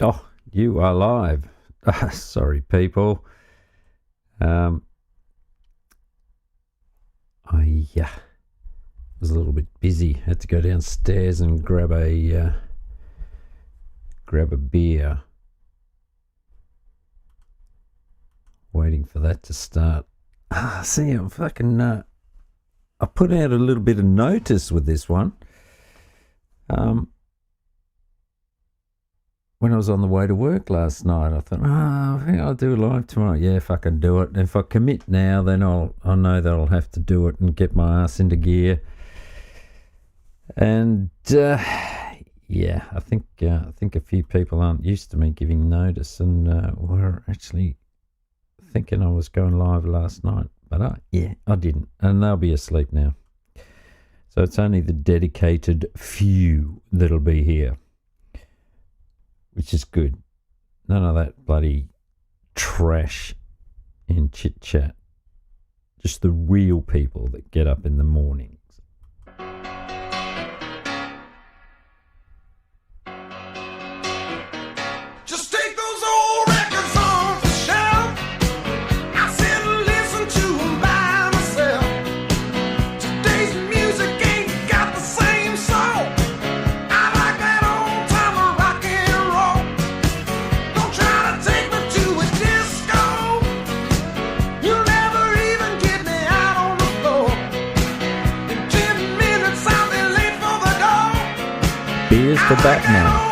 Oh, you are live. Sorry, people. I was a little bit busy. Had to go downstairs and grab a beer. Waiting for that to start. See, I'm fucking. I put out a little bit of notice with this one. When I was on the way to work last night, I thought, I think I'll do a live tomorrow. Yeah, fucking do it. If I commit now, then I know that I'll have to do it and get my ass into gear. And I think a few people aren't used to me giving notice, and were actually thinking I was going live last night, but I didn't, and they'll be asleep now. So it's only the dedicated few that'll be here, which is good. None of that bloody trash in chit chat. Just the real people that get up in the mornings. Just take those old records off the shelf. I sit and listen to them by myself. Today's music ain't got the same soul. I like that old time of rock and roll. Don't try to take me to a disco. You'll never even get me out on the floor. In 10 minutes I'll be late for the door. Beers for Batman.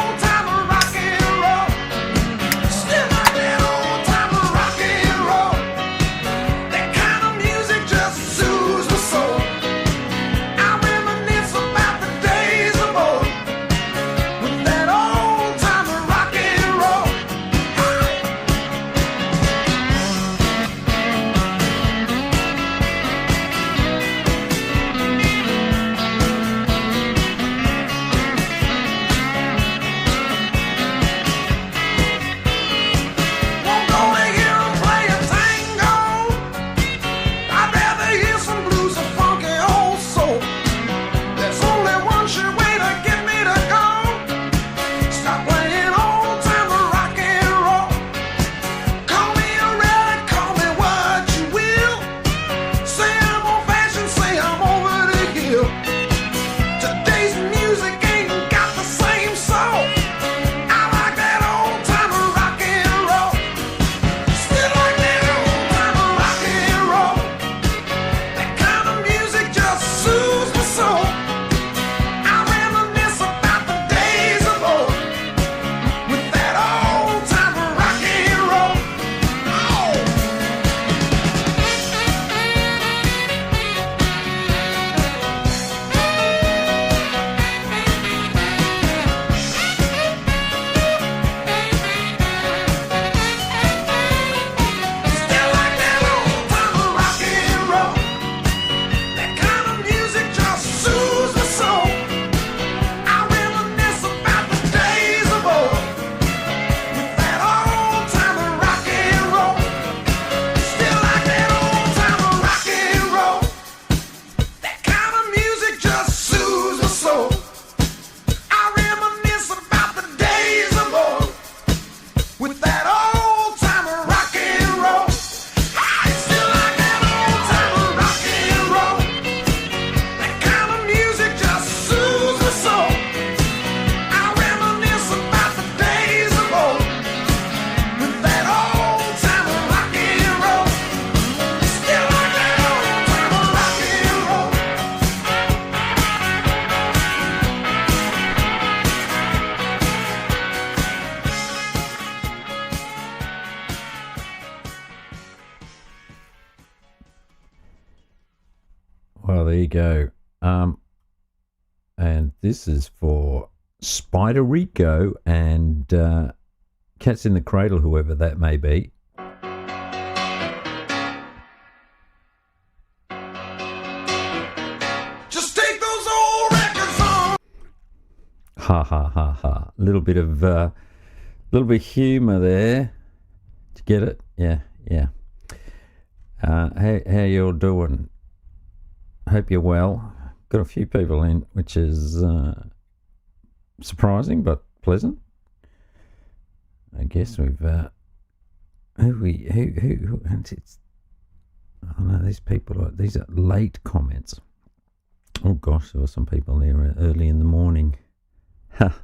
Well, there you go. And this is for Spider Rico and Cats in the Cradle, whoever that may be. Just take those old records on. Ha ha ha ha. Little bit of humour there. Did you get it? Yeah. How you all doing? Hope you're well. Got a few people in, which is surprising but pleasant. I guess we've and it's, I know these people these are late comments. Oh gosh, there were some people there early in the morning.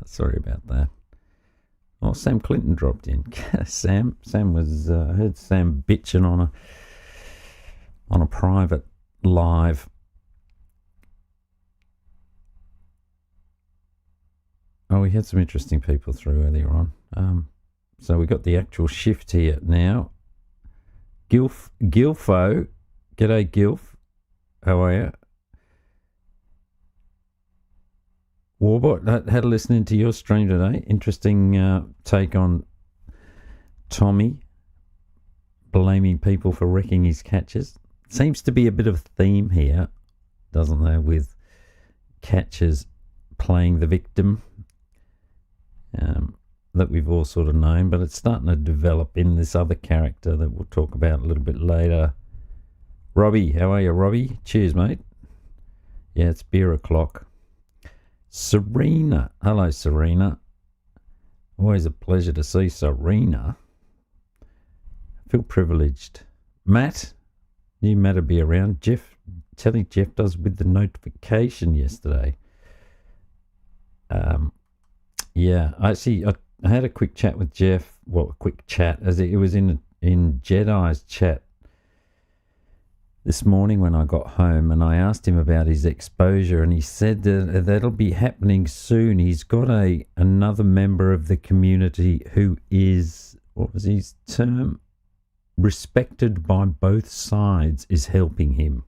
Sorry about that. Oh, Sam Clinton dropped in. Sam was I heard Sam bitching on a private live. Oh, we had some interesting people through earlier on. So we got the actual shift here now. Gilfo, g'day Gilf. How are you? Warbot, had a listening to your stream today. Interesting take on Tommy blaming people for wrecking his catches. Seems to be a bit of a theme here, doesn't there, with catchers playing the victim that we've all sort of known, but it's starting to develop in this other character that we'll talk about a little bit later. Robbie, how are you, Robbie? Cheers, mate. Yeah, it's beer o'clock. Serena, hello, Serena. Always a pleasure to see Serena. I feel privileged. Matt, you Matt will be around. Jeff, telling Jeff does with the notification yesterday. Yeah, I had a quick chat with Jeff. Well, a quick chat, as it was in Jedi's chat this morning when I got home, and I asked him about his exposure, and he said that that'll be happening soon. He's got another member of the community who is, what was his term? Respected by both sides, is helping him.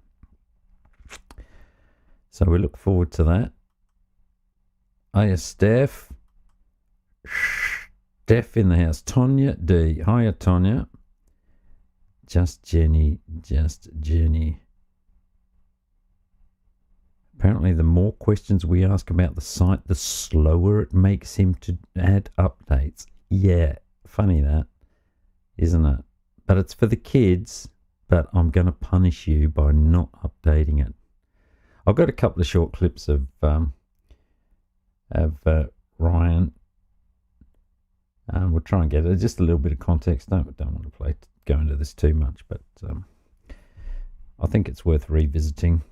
So we look forward to that. Hiya, Steph. Steph in the house. Tonya D. Hiya, Tonya. Just Jenny. Apparently, the more questions we ask about the site, the slower it makes him to add updates. Yeah, funny that, isn't it? But it's for the kids, but I'm going to punish you by not updating it. I've got a couple of short clips of Ryan. We'll try and get it. Just a little bit of context. Don't want to go into this too much, but I think it's worth revisiting.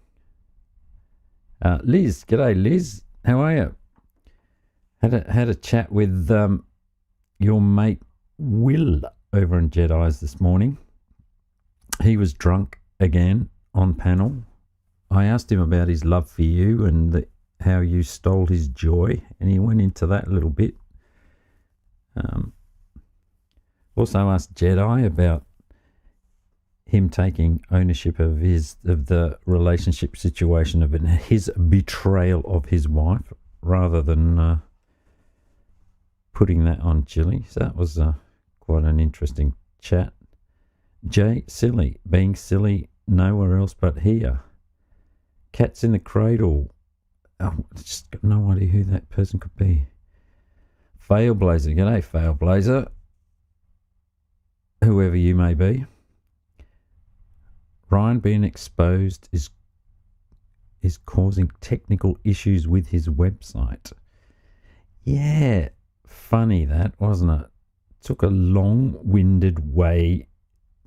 Liz, g'day Liz. How are you? Had a chat with your mate Will over in Jedi's this morning. He was drunk again on panel. I asked him about his love for you and how you stole his joy, and he went into that a little bit. Also asked Jedi about him taking ownership of the relationship situation, of his betrayal of his wife, rather than putting that on Jilly. So that was quite an interesting chat. Jay, silly, being silly nowhere else but here. Cats in the Cradle. Oh, I just got no idea who that person could be. Failblazer, g'day Failblazer. Whoever you may be. Ryan being exposed is causing technical issues with his website. Yeah, funny that, wasn't it? Took a long-winded way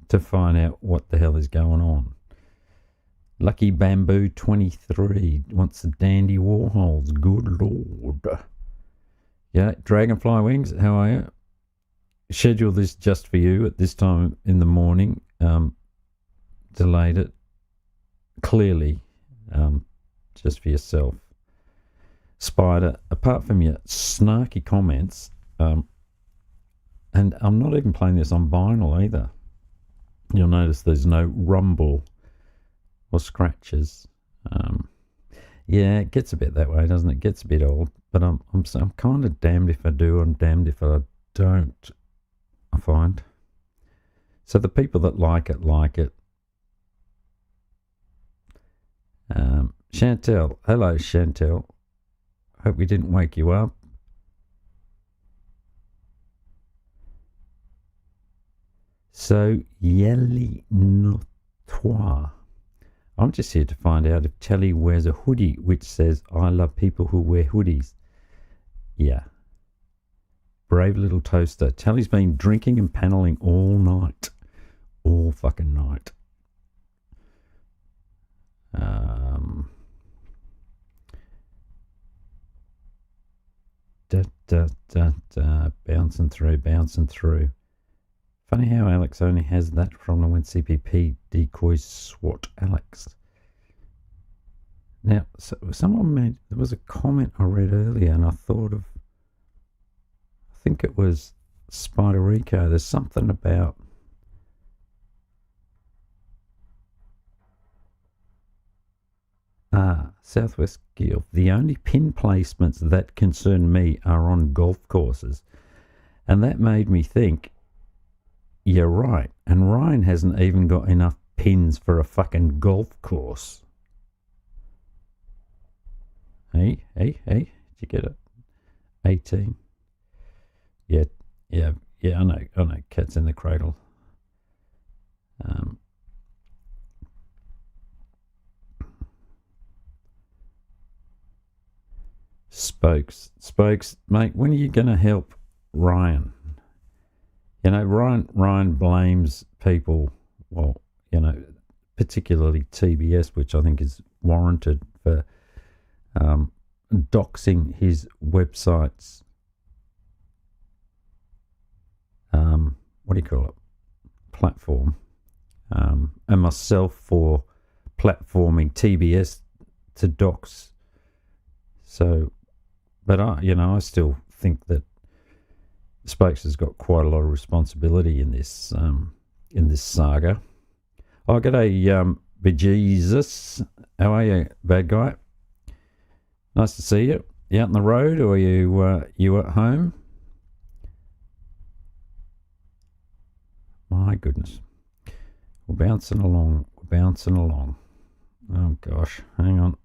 to find out what the hell is going on. Lucky Bamboo 23 wants the Dandy Warhols. Good Lord. Yeah, Dragonfly Wings, how are you? Schedule this just for you at this time in the morning. Delayed it. Clearly, just for yourself. Spider, apart from your snarky comments, and I'm not even playing this on vinyl either. You'll notice there's no rumble or scratches. Yeah, it gets a bit that way, doesn't it? It gets a bit old, but I'm kind of damned if I do, I'm damned if I don't, I find. So the people that like it, like it. Chantel, hello Chantel. Hope we didn't wake you up. So, Yelly Notoire. I'm just here to find out if Telly wears a hoodie which says, I love people who wear hoodies. Yeah. Brave little toaster. Tally's been drinking and paneling all night. All fucking night. Bouncing through. Funny how Alex only has that from when CPP decoys SWAT Alex. Now, there was a comment I read earlier, and I think it was Spider Rico. There's something about Southwest Guild. The only pin placements that concern me are on golf courses. And that made me think, you're right. And Ryan hasn't even got enough pins for a fucking golf course. Hey, did you get it? 18. Yeah, I know, cat's in the cradle. Spokes, mate, when are you going to help Ryan? You know, Ryan blames people, well, you know, particularly TBS, which I think is warranted for doxing his website's, what do you call it, platform, and myself for platforming TBS to dox. So, but I still think that Spokes has got quite a lot of responsibility in this saga. Oh, g'day, bejesus. How are you, bad guy? Nice to see you. You out on the road, or are you at home? My goodness. We're bouncing along. Oh, gosh. Hang on.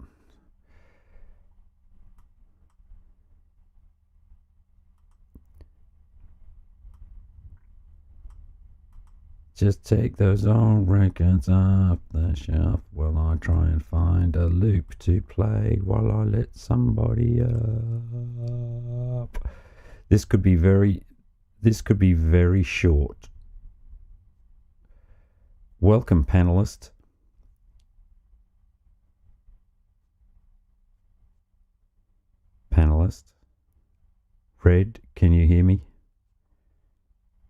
Just take those old records off the shelf while I try and find a loop to play while I let somebody up. This could be very short. Welcome, panelist. Red, can you hear me?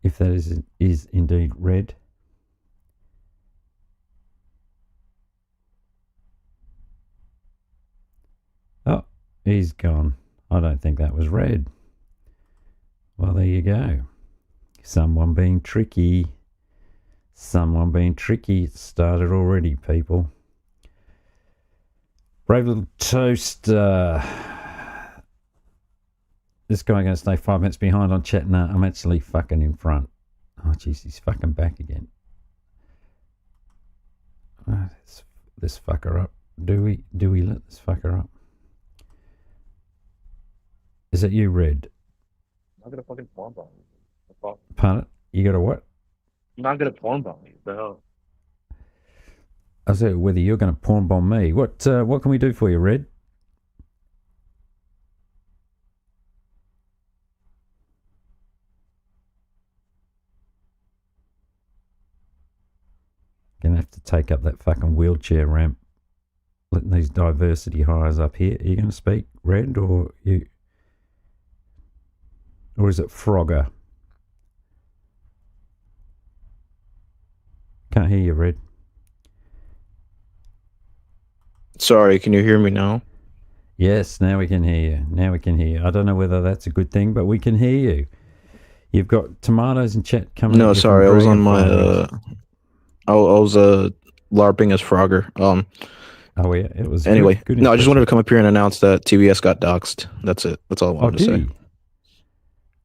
If that is indeed Red. Oh, he's gone. I don't think that was Red. Well, there you go. Someone being tricky. It started already, people. Brave little toast. This guy going to stay 5 minutes behind on chat. No, I'm actually fucking in front. Oh, jeez, he's fucking back again. Oh, this fucker up. Do we let this fucker up? Is that you, Red? I'm not gonna fucking porn bomb you. Pardon? You got a what? I'm not gonna porn bomb you. The hell? I said whether you're going to porn bomb me. What can we do for you, Red? Gonna have to take up that fucking wheelchair ramp. Letting these diversity hires up here. Are you going to speak, Red, or you? Or is it Frogger? Can't hear you, Red. Sorry, can you hear me now? Yes, now we can hear you. I don't know whether that's a good thing, but we can hear you. You've got tomatoes and chat coming. No, sorry, I was on my I was LARPing as Frogger. Oh yeah, it was anyway. Good no, I just wanted to come up here and announce that TBS got doxxed. That's it. That's all I wanted to say.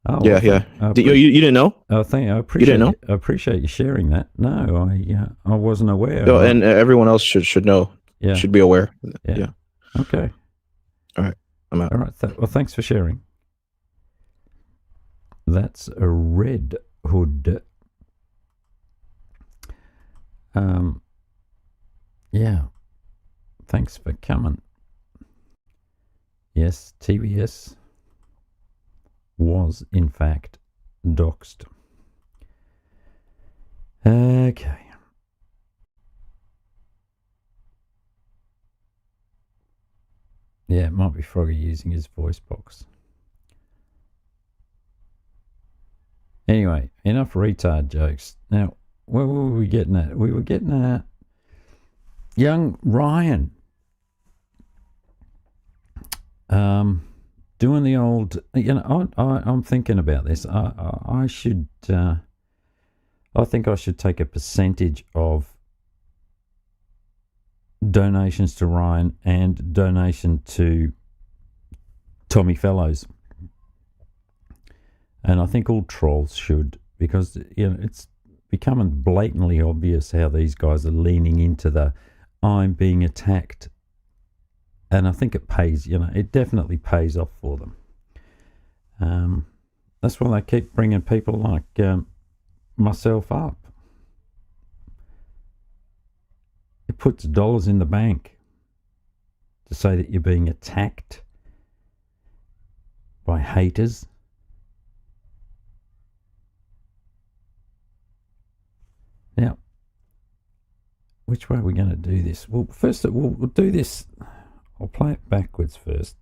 Oh, yeah, yeah. You didn't know? I appreciate. You didn't know? I appreciate you sharing that. No, I wasn't aware. No, and everyone else should know. Yeah, should be aware. Yeah. Okay. All right. I'm out. All right. Well, thanks for sharing. That's a Red Hood. Yeah. Thanks for coming. Yes, TBS. was in fact doxed. Okay. Yeah, it might be Froggy using his voice box. Anyway, enough retard jokes. Now, where were we getting at? We were getting at young Ryan. Doing the old, I'm thinking about this. I think I should take a percentage of donations to Ryan and donation to Tommy Fellows. And I think all trolls should, because it's becoming blatantly obvious how these guys are leaning into the I'm being attacked. And I think it pays, it definitely pays off for them. That's why they keep bringing people like myself up. It puts dollars in the bank to say that you're being attacked by haters. Now, which way are we going to do this? Well, first we'll do this. I'll play it backwards first.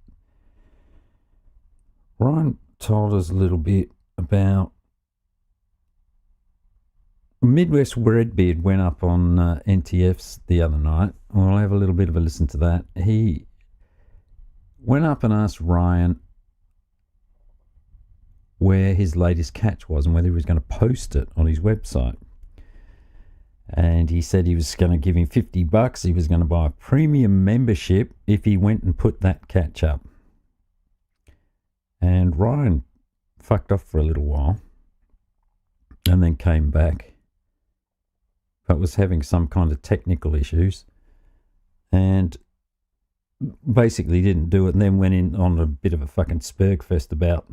Ryan told us a little bit about Midwest Redbeard went up on NTF's the other night. We'll have a little bit of a listen to that. He went up and asked Ryan where his latest catch was and whether he was going to post it on his website. And he said he was going to give him $50. He was going to buy a premium membership if he went and put that catch up. And Ryan fucked off for a little while and then came back, but was having some kind of technical issues and basically didn't do it, and then went in on a bit of a fucking spurgfest about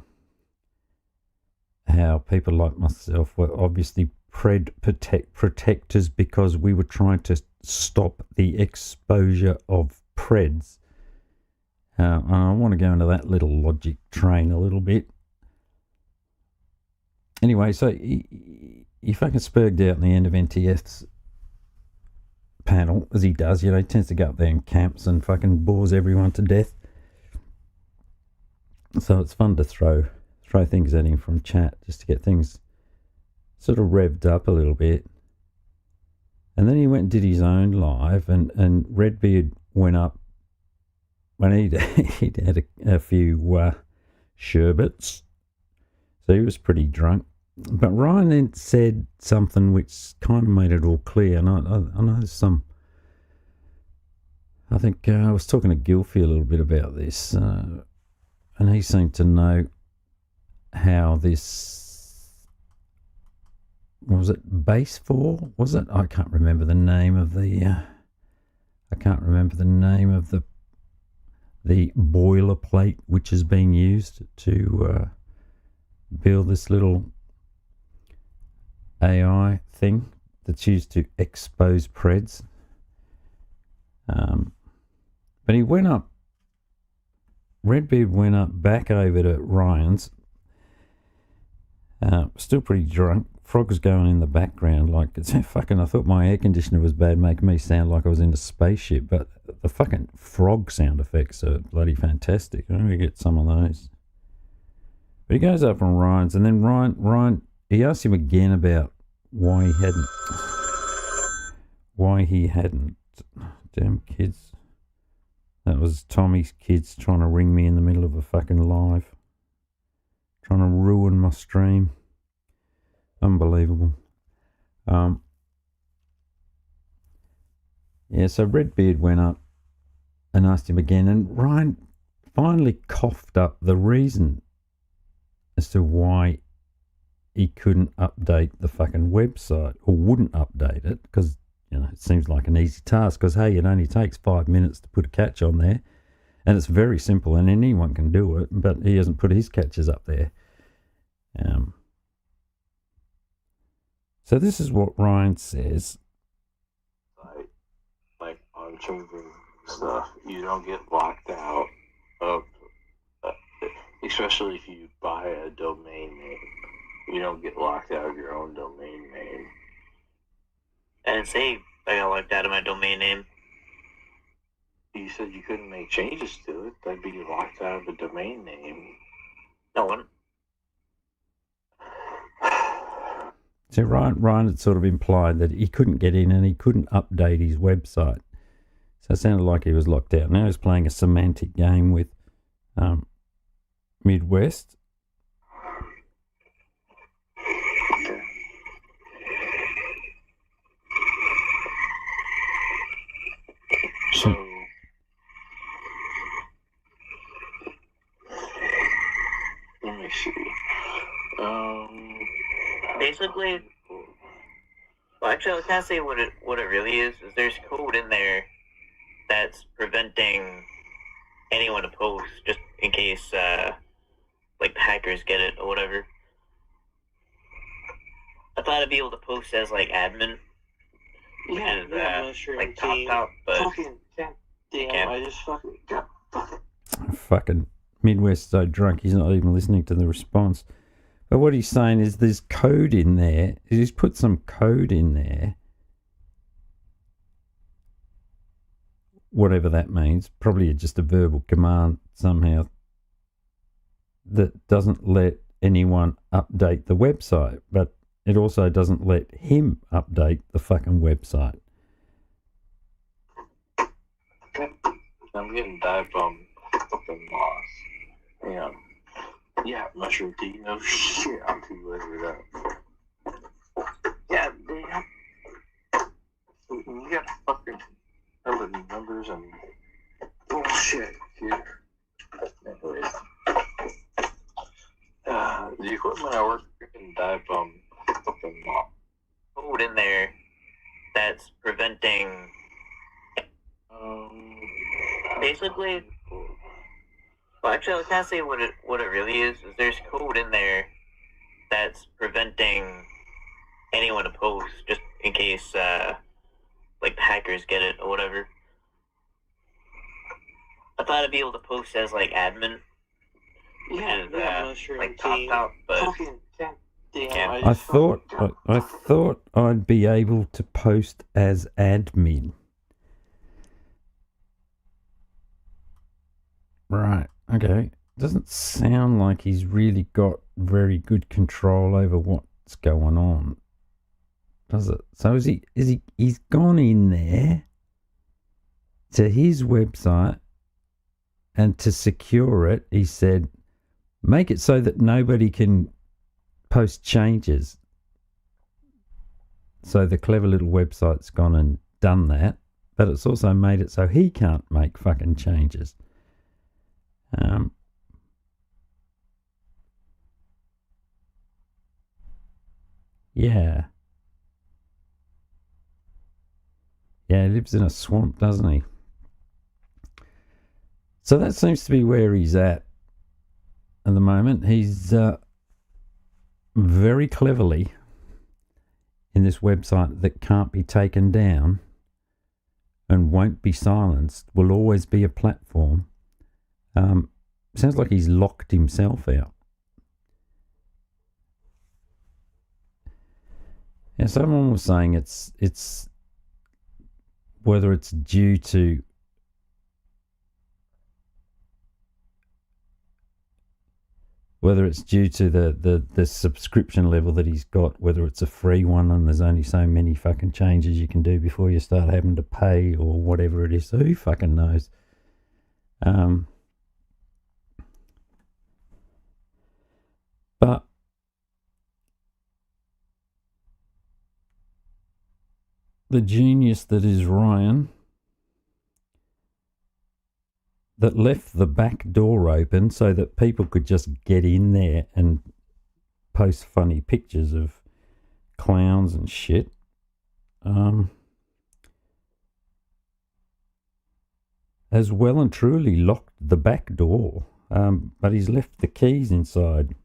how people like myself were obviously protectors because we were trying to stop the exposure of Preds. And I want to go into that little logic train a little bit. Anyway, so he fucking spurged out in the end of NTF's panel, as he does. He tends to go up there in camps and fucking bores everyone to death. So it's fun to throw things at him from chat just to get things sort of revved up a little bit. And then he went and did his own live, and Redbeard went up when he'd had a few sherbets. So he was pretty drunk. But Ryan then said something which kind of made it all clear. And I know there's I think I was talking to Gilfie a little bit about this. And he seemed to know how this, what was it, Base 4? Was it? I can't remember the name of the the boilerplate which is being used to build this little AI thing that's used to expose Preds. But he went up, Redbeard went up back over to Ryan's, still pretty drunk. Frog's going in the background like it's fucking. I thought my air conditioner was bad, making me sound like I was in a spaceship. But the fucking frog sound effects are bloody fantastic. I'm gonna get some of those. But he goes up on Ryan's, and then Ryan, he asked him again about why he hadn't. Damn kids. That was Tommy's kids trying to ring me in the middle of a fucking live, trying to ruin my stream. Unbelievable. Yeah, so Redbeard went up and asked him again, and Ryan finally coughed up the reason as to why he couldn't update the fucking website, or wouldn't update it, because it seems like an easy task, because hey, it only takes 5 minutes to put a catch on there, and it's very simple and anyone can do it, but he hasn't put his catches up there. So this is what Ryan says. Like on changing stuff, you don't get locked out of especially if you buy a domain name. You don't get locked out of your own domain name. I didn't say I got locked out of my domain name. You said you couldn't make changes to it. That'd be locked out of a domain name. No one. So Ryan had sort of implied that he couldn't get in and he couldn't update his website. So it sounded like he was locked out. Now he's playing a semantic game with Midwest. Okay. So, let me see. Basically, well, actually, I can't say what it really is. There's code in there that's preventing anyone to post, just in case, like, the hackers get it or whatever. I thought I'd be able to post as, like, admin. yeah, And, administrator like, team. top, but Fucking goddamn! I just fucking got Fucking Midwest so drunk he's not even listening to the response. But what he's saying is there's code in there. He's put some code in there. Whatever that means. Probably just a verbal command somehow that doesn't let anyone update the website. But it also doesn't let him update the fucking website. I'm getting dive bomb fucking lost. Hang on. Yeah, Mushroom Tea. No shit, I'm too lasered up. Yeah, damn. You got fucking numbers and bullshit, dude. Anyways. The equipment I work in dive bomb fucking lost. code in there that's preventing. Basically, well, actually, I can't say what it really is. There's code in there that's preventing anyone to post, just in case, like, the hackers get it or whatever. I thought I'd be able to post as, like, admin. Yeah, And, like top, but fucking goddamn! I thought I'd be able to post as admin. Right. Okay. Doesn't sound like he's really got very good control over what's going on, does it? So he's gone in there to his website, and to secure it, he said, make it so that nobody can post changes. So the clever little website's gone and done that, but it's also made it so he can't make fucking changes. Yeah. Yeah, he lives in a swamp, doesn't he? So that seems to be where he's at the moment. He's very cleverly in this website that can't be taken down and won't be silenced, will always be a platform. Sounds like he's locked himself out. Yeah, someone was saying it's whether it's due to the subscription level that he's got, whether it's a free one and there's only so many fucking changes you can do before you start having to pay, or whatever it is. So who fucking knows? But the genius that is Ryan, that left the back door open so that people could just get in there and post funny pictures of clowns and shit. Has well and truly locked the back door, but he's left the keys inside,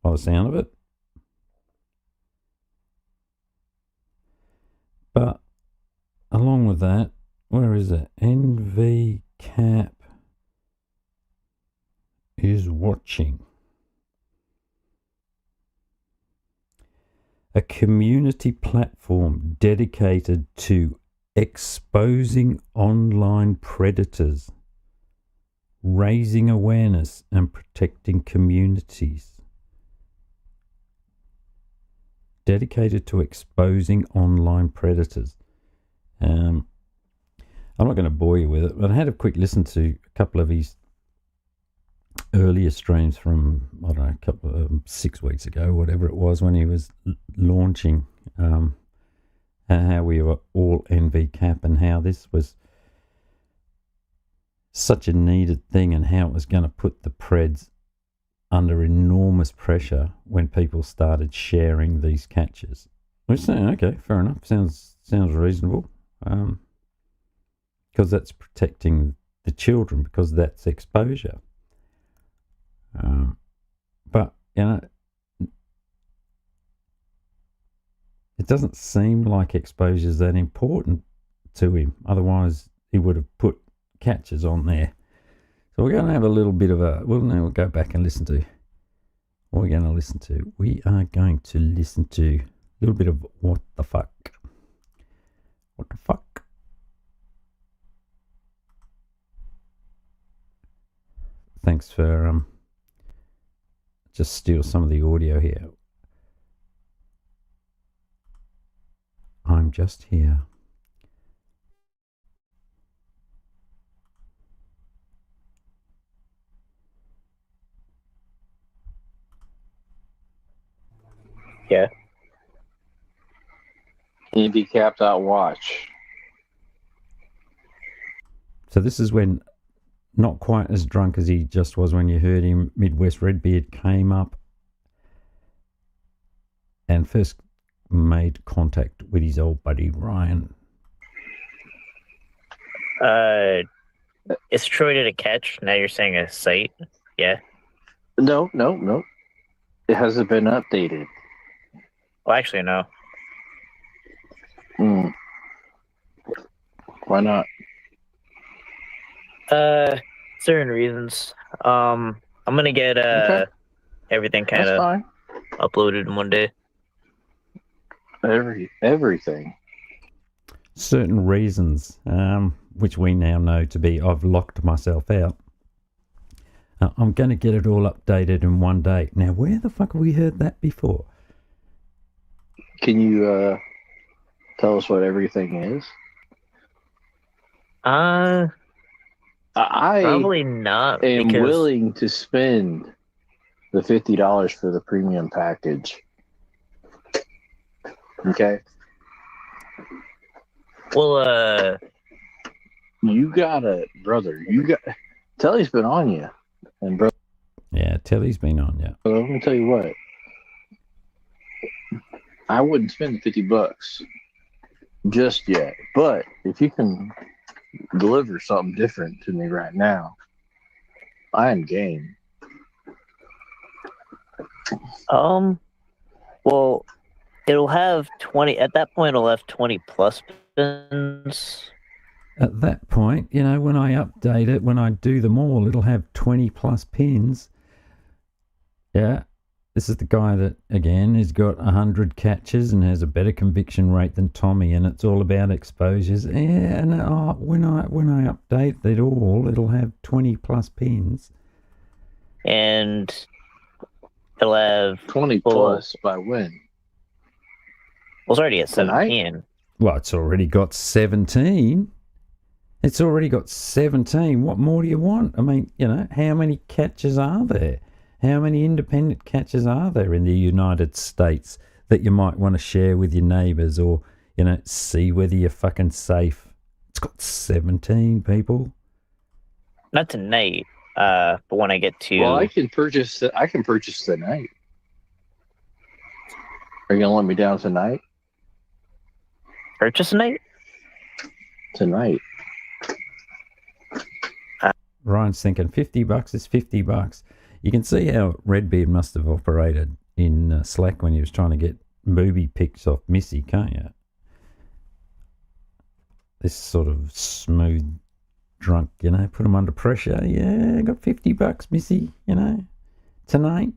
by the sound of it. But along with that, where is it? NV Cap is watching. A community platform dedicated to exposing online predators, raising awareness and protecting communities. Dedicated to exposing online predators. I'm not going to bore you with it, but I had a quick listen to a couple of his earlier streams from, I don't know, a couple of 6 weeks ago, whatever it was, when he was launching, and how we were all NVCap and how this was such a needed thing and how it was going to put the Preds under enormous pressure when people started sharing these catches. We're saying, okay, fair enough, sounds reasonable, because that's protecting the children, because that's exposure. But, you know, it doesn't seem like exposure is that important to him. Otherwise, he would have put catches on there. So we're going to have a little bit of we'll go back and listen to what we're going to listen to. We are going to listen to a little bit of What the Fuck. What the fuck? Thanks for just steal some of the audio here. I'm just here. Yeah. Handicap.watch. So this is when, not quite as drunk as he just was when you heard him, Midwest Redbeard came up and first made contact with his old buddy Ryan. Is Troy did a catch? Now you're saying a site? Yeah. No. It hasn't been updated. Well, actually, no. Why not? Certain reasons. I'm gonna get Okay. everything kind That's of fine. uploaded in one day. Everything. Certain reasons, which we now know to be I've locked myself out. I'm going to get it all updated in one day. Now, where the fuck have we heard that before? Can you tell us what everything is? I Probably not. am because willing to spend the $50 for the premium package. Okay. Well, You gotta, brother. Telly's been on you, and brother. Yeah, Telly's been on, yeah. I'm gonna tell you what. I wouldn't spend the $50 just yet, but if you can deliver something different to me right now, I am game. well, it'll have 20. At that point, it'll have 20 plus spins. At that point, you know, when I update it, when I do them all, it'll have 20 plus pins. Yeah. This is the guy that, again, has got 100 catches and has a better conviction rate than Tommy, and it's all about exposures. Yeah, and when I update it all, it'll have 20 plus pins. And it'll have 20 plus by when? Well, it's already at Tonight? 17. Well, it's already got 17. It's already got 17. What more do you want? I mean, you know, how many catches are there? How many independent catches are there in the United States that you might want to share with your neighbours or, you know, see whether you're fucking safe? It's got 17 people. Not tonight, but when I get to... Well, I can purchase tonight. Are you gonna let me down tonight? Purchase tonight? Tonight. Ryan's thinking $50 is $50. You can see how Redbeard must have operated in Slack when he was trying to get movie pics off Missy, can't you? This sort of smooth drunk, you know, put them under pressure. Yeah, I got $50, Missy, you know, tonight.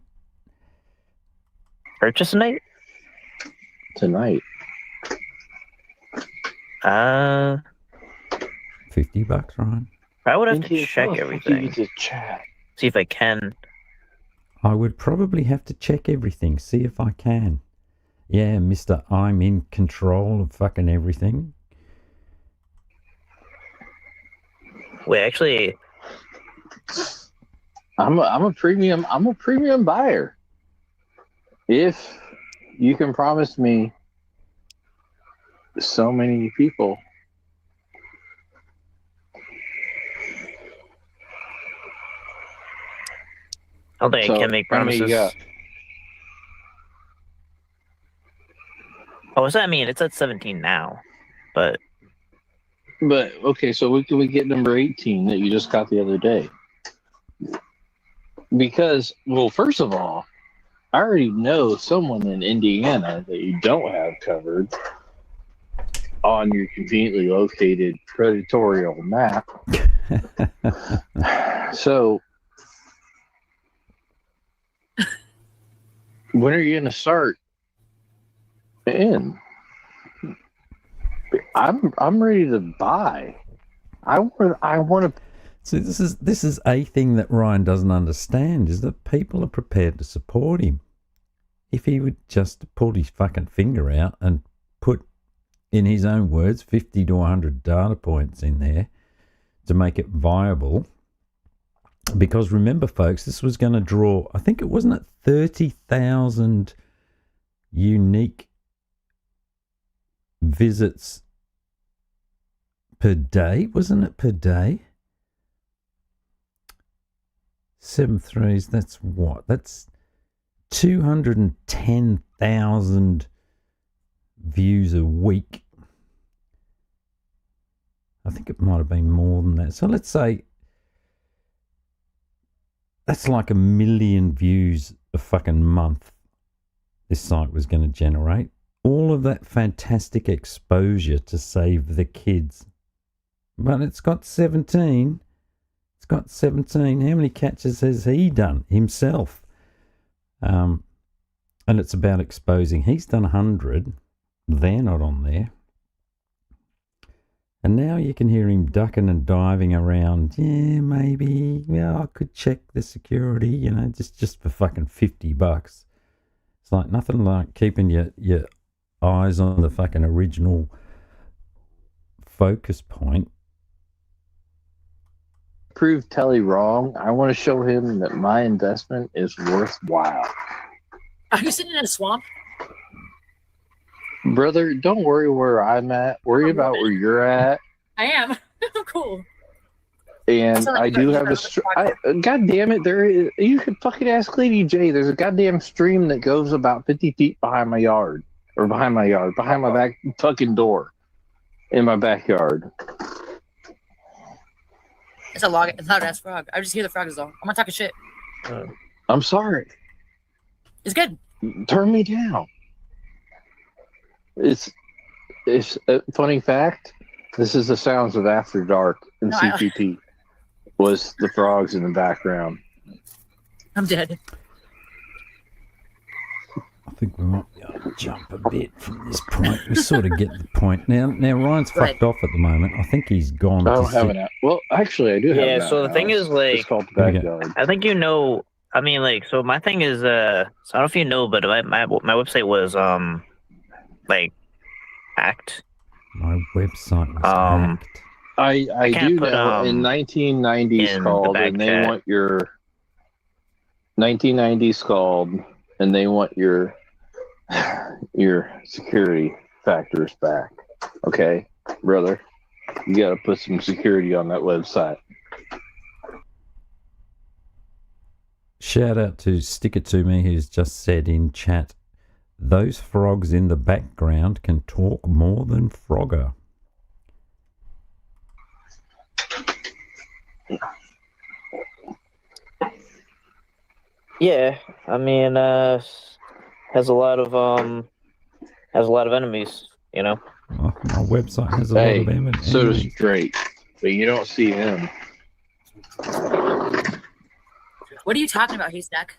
Purchase tonight? Tonight. $50, Ryan. I would have to India, check how the fuck everything. you get to chat? See if I can. I would probably have to check everything, see if I can. Yeah, Mr. I'm in control of fucking everything. Wait, actually, I'm a premium buyer. If you can promise me so many people, I don't think So, I can make how many you promises. got? Oh, what's that? I mean, it's at 17 now, but But okay, so we get number 18 that you just got the other day? Because, well, first of all, I already know someone in Indiana that you don't have covered on your conveniently located predatorial map. So, when are you going to start in? I'm ready to buy. I want to. See, this is a thing that Ryan doesn't understand, is that people are prepared to support him. If he would just pull his fucking finger out and put, in his own words, 50 to 100 data points in there to make it viable. Because remember, folks, this was going to draw, I think it wasn't at 30,000 unique visits per day, wasn't it, per day? 7 threes, that's what? That's 210,000 views a week. I think it might have been more than that. So let's say that's like 1 million views a fucking month this site was going to generate. All of that fantastic exposure to save the kids. But it's got 17. It's got 17. How many catches has he done himself? And it's about exposing. He's done 100. They're not on there. And now you can hear him ducking and diving around. Yeah, maybe. Yeah, I could check the security, you know, just for fucking $50. It's like nothing like keeping your eyes on the fucking original focus point. Prove Telly wrong. I want to show him that my investment is worthwhile. Are you sitting in a swamp? Brother, don't worry where I'm at. Worry about where you're at. I am. Cool. And Sound like I you do got- have God damn it, there is. You can fucking ask Lady J. There's a goddamn stream that goes about 50 feet behind my yard. Or behind my back fucking door. In my backyard. It's a loud ass frog. I just hear the frogs though. I'm not talking shit. I'm sorry. It's good. Turn me down. It's a funny fact. This is the sounds of After Dark in No, CPP. Was the frogs in the background. I'm dead. I think we might be able to jump a bit from this point. We sort of get the point. Now Ryan's Go ahead. fucked off at the moment. I think he's gone I to don't have sit- an app. Well, actually, I do have an yeah. app So the now. thing is, It's like, called the Okay. Backyard. I think you know. I mean, like, so my thing is, so I don't know if you know, but my website was like hacked. My website was Um, hacked. I can't do put, know in 1990s in the called, back and they chat. want your 1990s called, and they want your security factors back. Okay, brother, you got to put some security on that website. Shout out to Stick It To Me, who's just said in chat, those frogs in the background can talk more than Frogger. Yeah, I mean, has a lot of enemies. You know. My website has a Hey, lot of enemies. so does Drake. but you don't see him. What are you talking about, Haystack?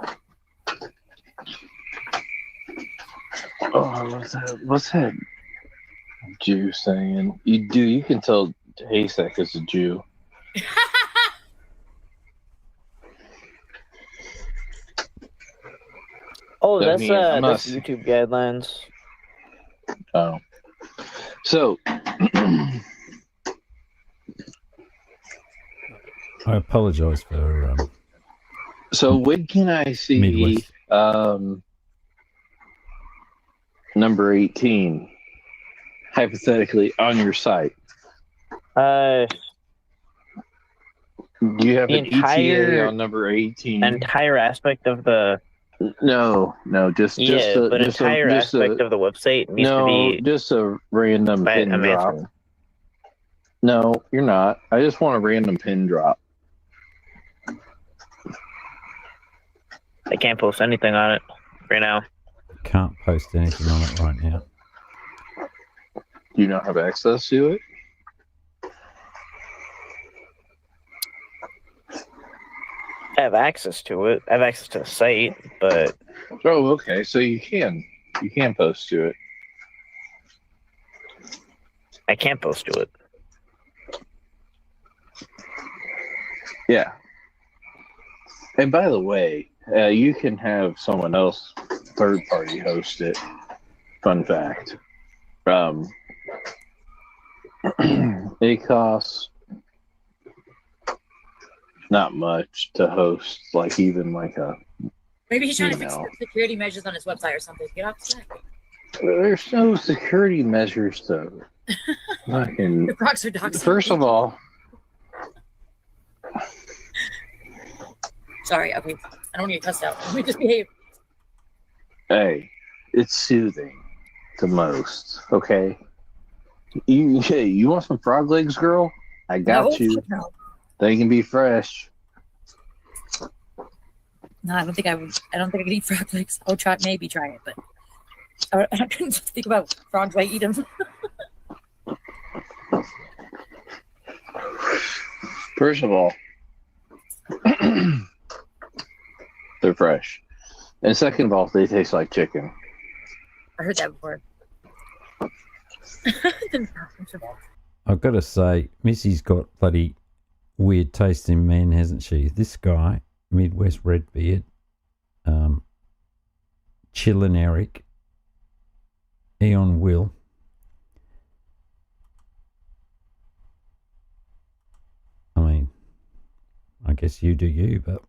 Oh, what's that Jew saying? You can tell Haystack is a Jew. Oh, I that's mean, I'm not- that's YouTube guidelines. Oh. So, I apologise for when can I see Midwest. number 18 hypothetically on your site? The Do you have The an entire- ETA on number 18? entire aspect of the No, just but just entire just aspect of the website needs to be. just a random But pin I'm drop. answering. No, you're not. I just want a random pin drop. I can't post anything on it right now. Can't post anything on it right now. Do you not have access to it? I have access to it. I have access to the site, but Oh, okay. So you can post to it. I can't post to it. Yeah. And by the way, you can have someone else, third party, host it. Fun fact. It costs not much to host, like even like a. Maybe he's trying to fix No. the security measures on his website or something. Get off the site. There's no security measures to fucking. The frogs are dogs. First of all, Sorry, okay. I don't want to get cussed out. Let me just behave. hey, it's soothing to most. Okay. You want some frog legs, girl? I got No, you. fuck no. They can be fresh. No, I don't think I can eat frog legs. I'll maybe try it, but I couldn't think about frogs. I eat them. First of all, they're fresh. And second of all, they taste like chicken. I heard that before. I've got to say, Missy's got bloody weird taste in men, hasn't she? This guy, Midwest Redbeard, Chillin' Eric, Eon Will, I mean, I guess you do you, but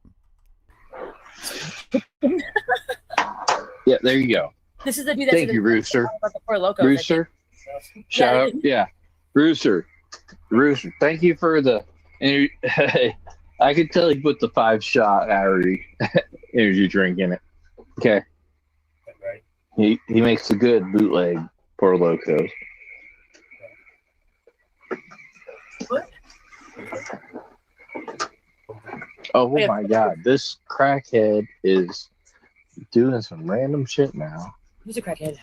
Yeah, there you go. This is the dude that Thank said you, Rooster. about the Four Locos. Rooster, shout out. Yeah, Rooster. Thank you for the. I could tell you put the 5-shot energy drink in it. Okay. He makes a good bootleg Four Locos. Oh my god, this crackhead is doing some random shit now. Who's a crackhead?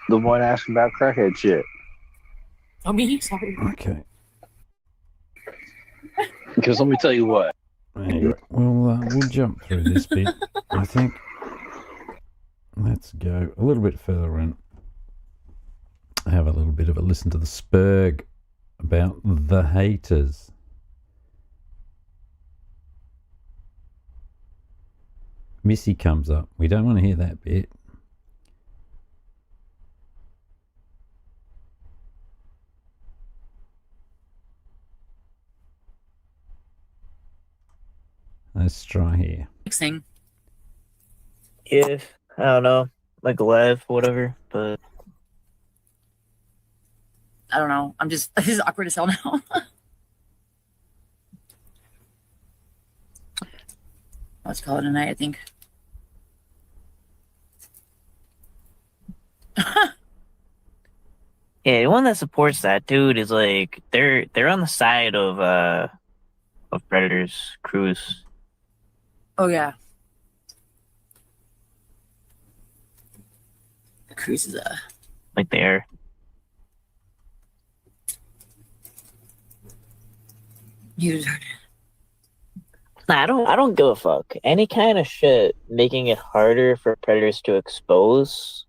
The one asking about crackhead shit. Oh, me? Sorry. okay. Because let me tell you what. Anyway, we'll jump through this bit, I think. Let's go a little bit further in. Have a little bit of a listen to the Spurg about the haters. Missy comes up. We don't want to hear that bit. Let's try here. Mixing. If I don't know, like live, whatever. But I don't know. This is awkward as hell now. Let's call it a night, I think. yeah, anyone that supports that dude is like they're on the side of Predator's Cruz. Oh, yeah. The Cruise is Like they're You Nah, I don't give a fuck. Any kind of shit making it harder for predators to expose.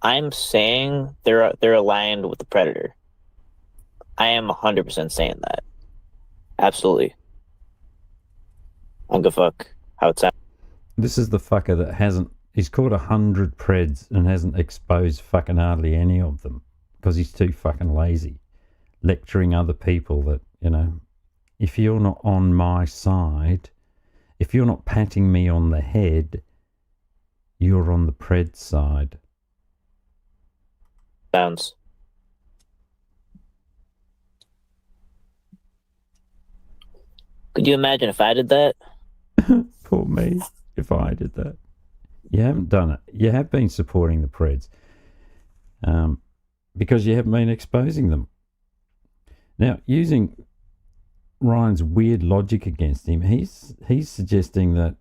I'm saying they're aligned with the predator. I am 100% saying that. Absolutely. I don't give a fuck how it sounds. This is the fucker that hasn't. He's caught 100 preds and hasn't exposed fucking hardly any of them because he's too fucking lazy. Lecturing other people that, you know, if you're not on my side, if you're not patting me on the head, you're on the pred side. Sounds. Could you imagine if I did that? Poor me, if I did that. You haven't done it. You have been supporting the Preds because you haven't been exposing them. Now, using Ryan's weird logic against him, he's suggesting that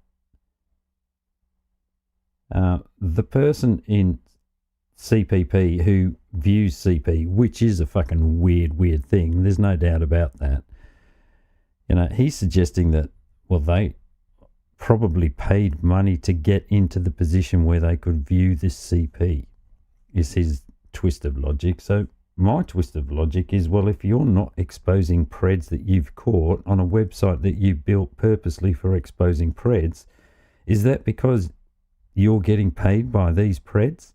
the person in CPP who views CP, which is a fucking weird thing, there's no doubt about that. You know, he's suggesting that, well, they probably paid money to get into the position where they could view this CP, is his twist of logic. So my twist of logic is, well, if you're not exposing Preds that you've caught on a website that you built purposely for exposing Preds, is that because you're getting paid by these Preds?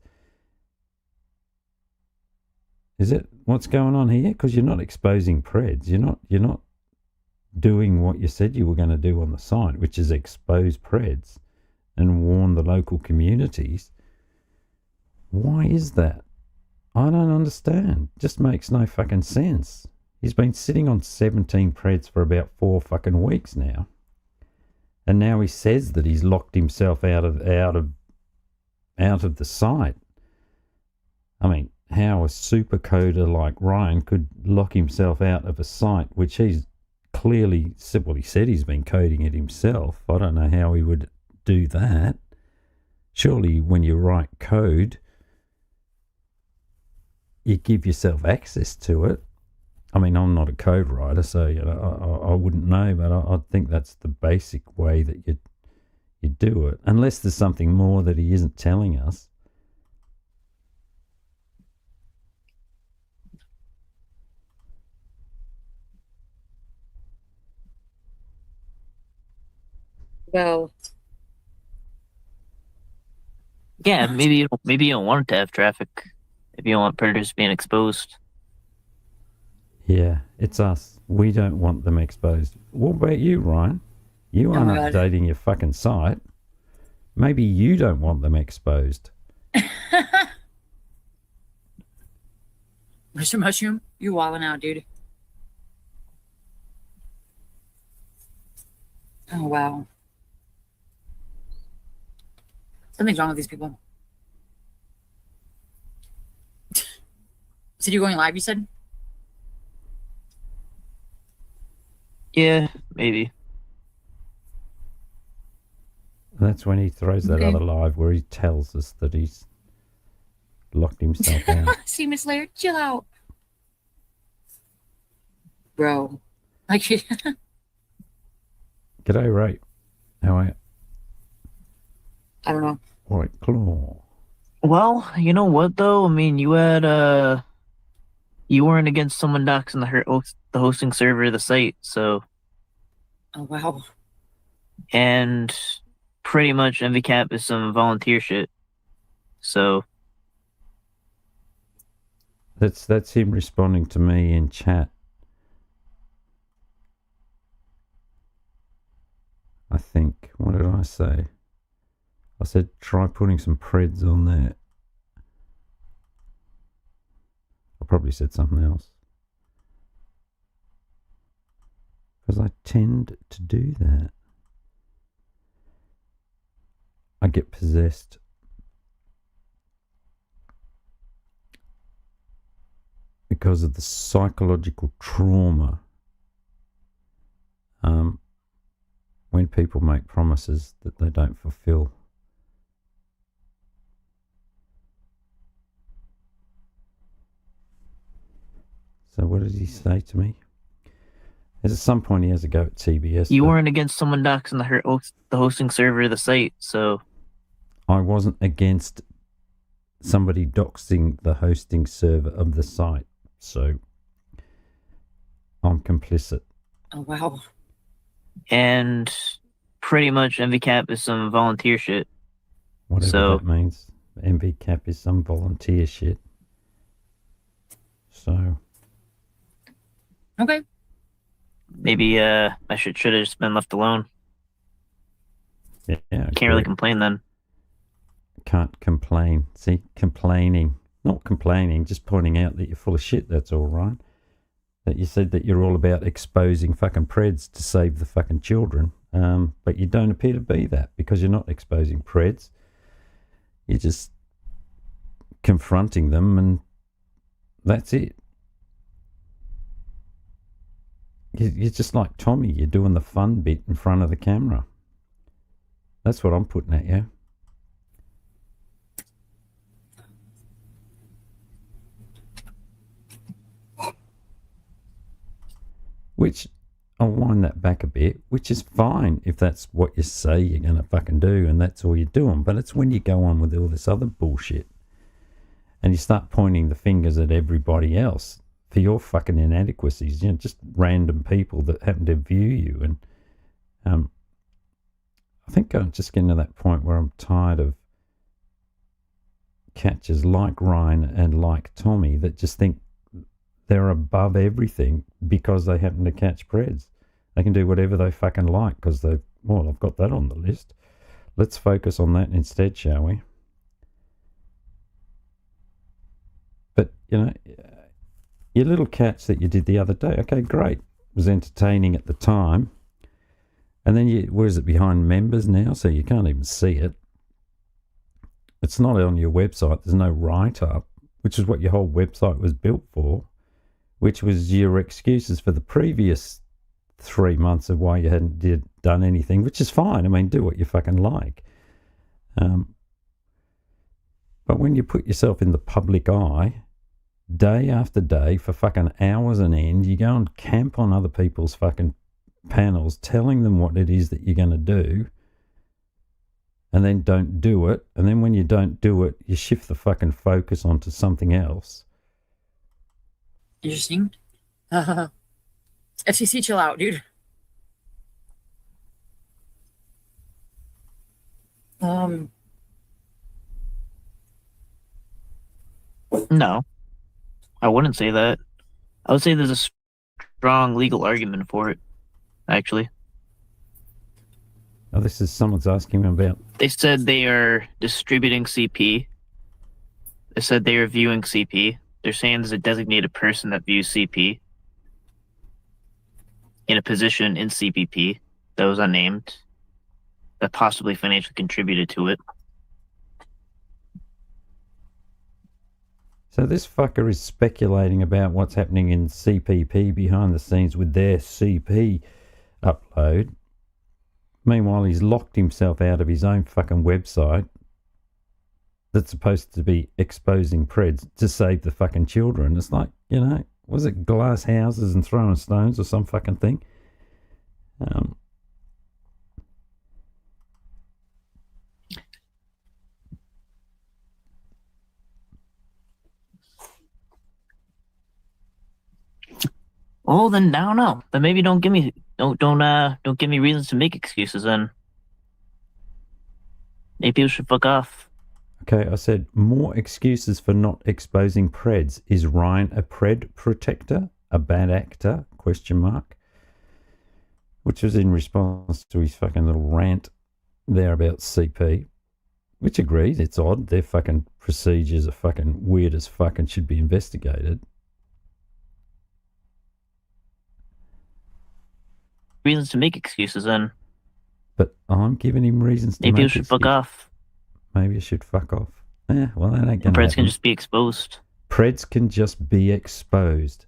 Is it what's going on here? Because you're not exposing Preds. You're not doing what you said you were going to do on the site, which is expose Preds and warn the local communities. Why is that? I don't understand. Just makes no fucking sense. He's been sitting on 17 Preds for about 4 fucking weeks now. And now he says that he's locked himself out of the site. I mean, how a super coder like Ryan could lock himself out of a site which he's clearly, well, he said he's been coding it himself. I don't know how he would do that. Surely when you write code, you give yourself access to it. I mean, I'm not a code writer, so you know, I wouldn't know, but I think that's the basic way that you do it, unless there's something more that he isn't telling us. well, Yeah, maybe you don't want it to have traffic if you don't want predators being exposed. Yeah, it's us. We don't want them exposed. What about you, Ryan? You Oh aren't my God. updating your fucking site. Maybe you don't want them exposed. Mr. Mushroom, you're wilding out, dude. Oh wow. Something's wrong with these people. So you're going live, you said? Yeah, maybe. That's when he throws that Okay. other live where he tells us that he's locked himself out. See, Miss Laird, chill out. Bro. Like G'day, Ray. How are you? I don't know. White Claw. Well, you know what though? I mean, you weren't against someone doxing the hosting server of the site, so Oh wow. and pretty much MVCap is some volunteer shit. So That's him responding to me in chat. I think. What did I say? I said try putting some Preds on there. I probably said something else. Because I tend to do that. I get possessed. Because of the psychological trauma when people make promises that they don't fulfill. So what did he say to me? At some point, he has to go at TBS. You but weren't against someone doxing the hosting server of the site, so I wasn't against somebody doxing the hosting server of the site, so I'm complicit. Oh wow. and pretty much MVCap is some volunteer shit. Whatever So- that means. MVCap is some volunteer shit. So, Okay. Maybe I should have just been left alone. yeah. Can't really complain then. Can't complain. See, complaining. Not complaining, just pointing out that you're full of shit, that's all right. That you said that you're all about exposing fucking preds to save the fucking children. But you don't appear to be that because you're not exposing preds. You're just confronting them and that's it. You're just like Tommy. You're doing the fun bit in front of the camera. That's what I'm putting at you. Which, I'll wind that back a bit, which is fine if that's what you say you're going to fucking do and that's all you're doing. But it's when you go on with all this other bullshit and you start pointing the fingers at everybody else for your fucking inadequacies, you know, just random people that happen to view you. And I think I'm just getting to that point where I'm tired of catchers like Ryan and like Tommy that just think they're above everything because they happen to catch preds. They can do whatever they fucking like because they've, well, I've got that on the list. Let's focus on that instead, shall we? But, you know, your little catch that you did the other day, okay, great. It was entertaining at the time. And then where is it, behind members now? So you can't even see it. It's not on your website. There's no write-up, which is what your whole website was built for, which was your excuses for the previous 3 months of why you hadn't done anything, which is fine. I mean, do what you fucking like. But when you put yourself in the public eye, day after day, for fucking hours on end, you go and camp on other people's fucking panels, telling them what it is that you're going to do, and then don't do it. And then when you don't do it, you shift the fucking focus onto something else. Interesting. FCC, chill out, dude. No, I wouldn't say that. I would say there's a strong legal argument for it, actually. Oh, this is someone's asking me about. They said they are distributing CP. They said they are viewing CP. They're saying there's a designated person that views CP in a position in CPP that was unnamed that possibly financially contributed to it. So this fucker is speculating about what's happening in CPP behind the scenes with their CP upload. Meanwhile, he's locked himself out of his own fucking website that's supposed to be exposing preds to save the fucking children. It's like, you know, was it glass houses and throwing stones or some fucking thing? Oh, then I don't know. Then maybe don't give me reasons to make excuses. Then maybe people should fuck off. Okay, I said more excuses for not exposing preds. Is Ryan a pred protector? A bad actor? ? Which was in response to his fucking little rant there about CP. Which agrees, it's odd. Their fucking procedures are fucking weird as fuck and should be investigated. Reasons to make excuses. Then But I'm giving him reasons to maybe make you should fuck excuses. off. Maybe you should fuck off. Yeah, well, that ain't gonna Preds happen. can just be exposed. Preds can just be exposed.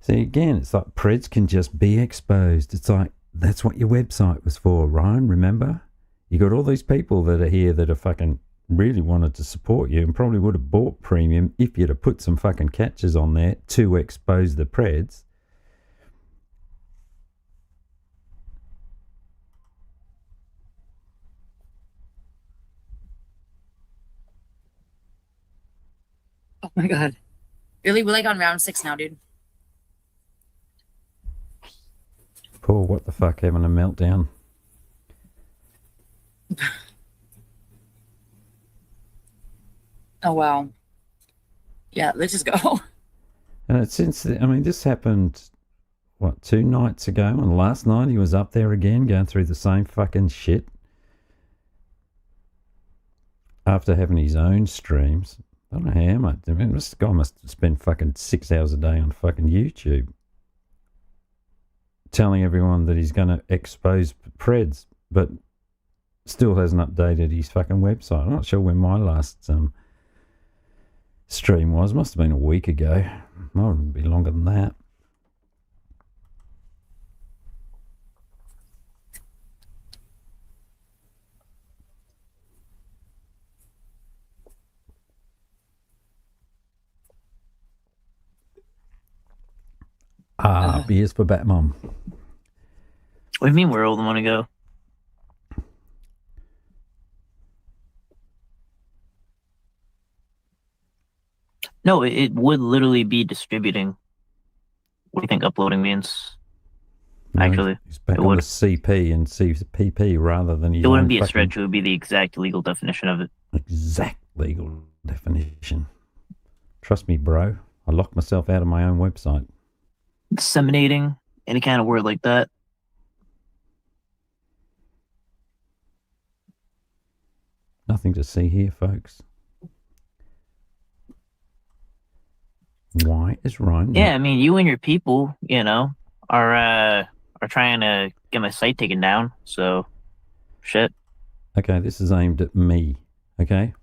See, again, it's like preds can just be exposed. It's like, that's what your website was for, Ryan, remember? You got all these people that are here that are fucking really wanted to support you and probably would have bought premium if you'd have put some fucking catches on there to expose the preds. Oh my god. Really? We're like on round 6 now, dude. Poor what the fuck having a meltdown. Oh wow. Yeah, let's just go. And it's this happened, what, 2 nights ago? And last night he was up there again going through the same fucking shit. After having his own streams. I don't know how much. I mean, this guy must spend fucking 6 hours a day on fucking YouTube. Telling everyone that he's going to expose Preds, but still hasn't updated his fucking website. I'm not sure when my last stream was. Must have been a week ago. Might be longer than that. Beers for Batmom. What do you mean where all the money go? No, it would literally be distributing. What do you think uploading means? No, Actually, he's back it on would. the CP and CPP rather than his It wouldn't own be a fucking stretch. It would be the exact legal definition of it. exact legal definition. Trust me, bro. I locked myself out of my own website. Disseminating, any kind of word like that. Nothing to see here, folks. Why is Ryan? Yeah, I mean, you and your people, are trying to get my site taken down. So, shit. Okay, this is aimed at me. Okay.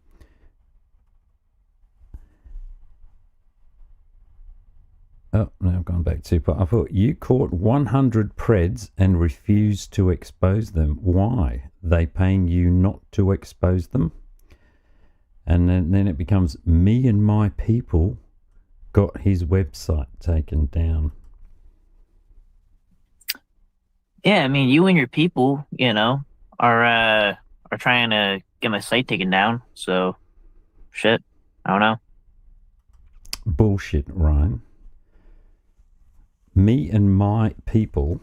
Oh, no, I've gone back too far. I thought you caught 100 Preds and refused to expose them. Why? They paying you not to expose them? And then it becomes me and my people got his website taken down. Yeah, I mean, you and your people, are trying to get my site taken down. So, shit. I don't know. Bullshit, Ryan. Me and my people.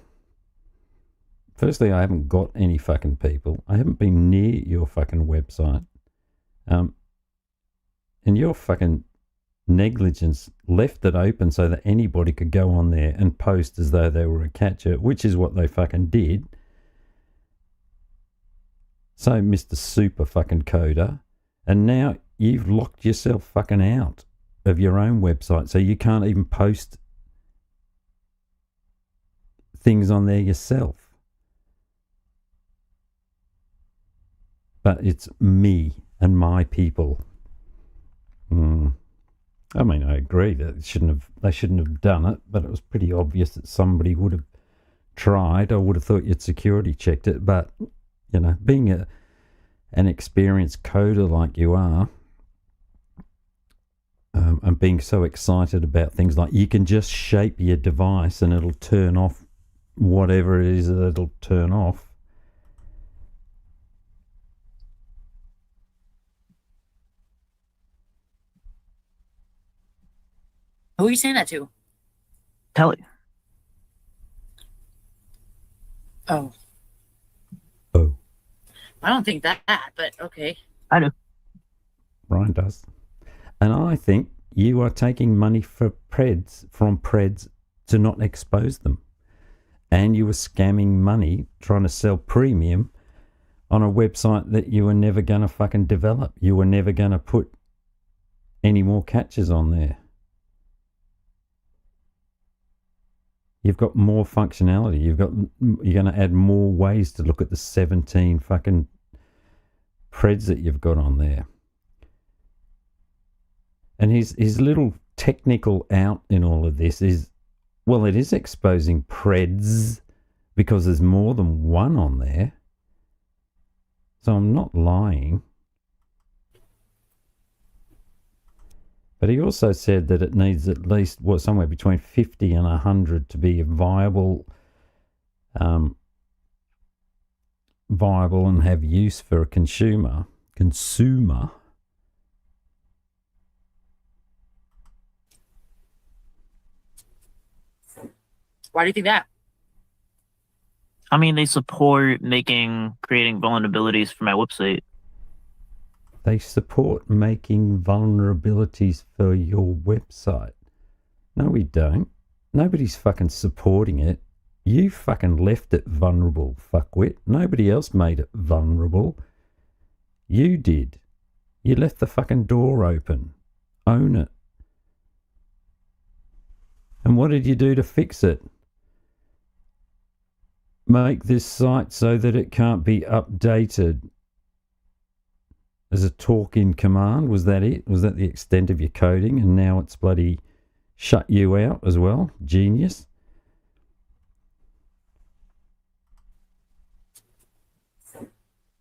Firstly, I haven't got any fucking people. I haven't been near your fucking website. And your fucking negligence left it open so that anybody could go on there and post as though they were a catcher, which is what they fucking did. So, Mr. Super fucking Coder, and now you've locked yourself fucking out of your own website, so you can't even post things on there yourself. But it's me and my people. I mean, I agree that they shouldn't have done it, but it was pretty obvious that somebody would have tried. I would have thought you'd security checked it, but being an experienced coder like you are, and being so excited about things like you can just shape your device and it'll turn off whatever it is that it'll turn off. Who are you saying that to? Telly. Oh. Oh. I don't think that, but okay. I do. Ryan does. And I think you are taking money from Preds to not expose them. And you were scamming money trying to sell premium on a website that you were never going to fucking develop. You were never going to put any more catches on there. You've got more functionality. You're going to add more ways to look at the 17 fucking Preds that you've got on there. And his little technical out in all of this is, well, it is exposing Preds because there's more than one on there. So I'm not lying. But he also said that it needs at least, somewhere between 50 and 100 to be viable and have use for a consumer. Why do you think that? I mean, they support creating vulnerabilities for my website. They support making vulnerabilities for your website. No, we don't. Nobody's fucking supporting it. You fucking left it vulnerable, fuckwit. Nobody else made it vulnerable. You did. You left the fucking door open. Own it. And what did you do to fix it? Make this site so that it can't be updated as a talk-in command. Was that it? Was that the extent of your coding? And now it's bloody shut you out as well? Genius.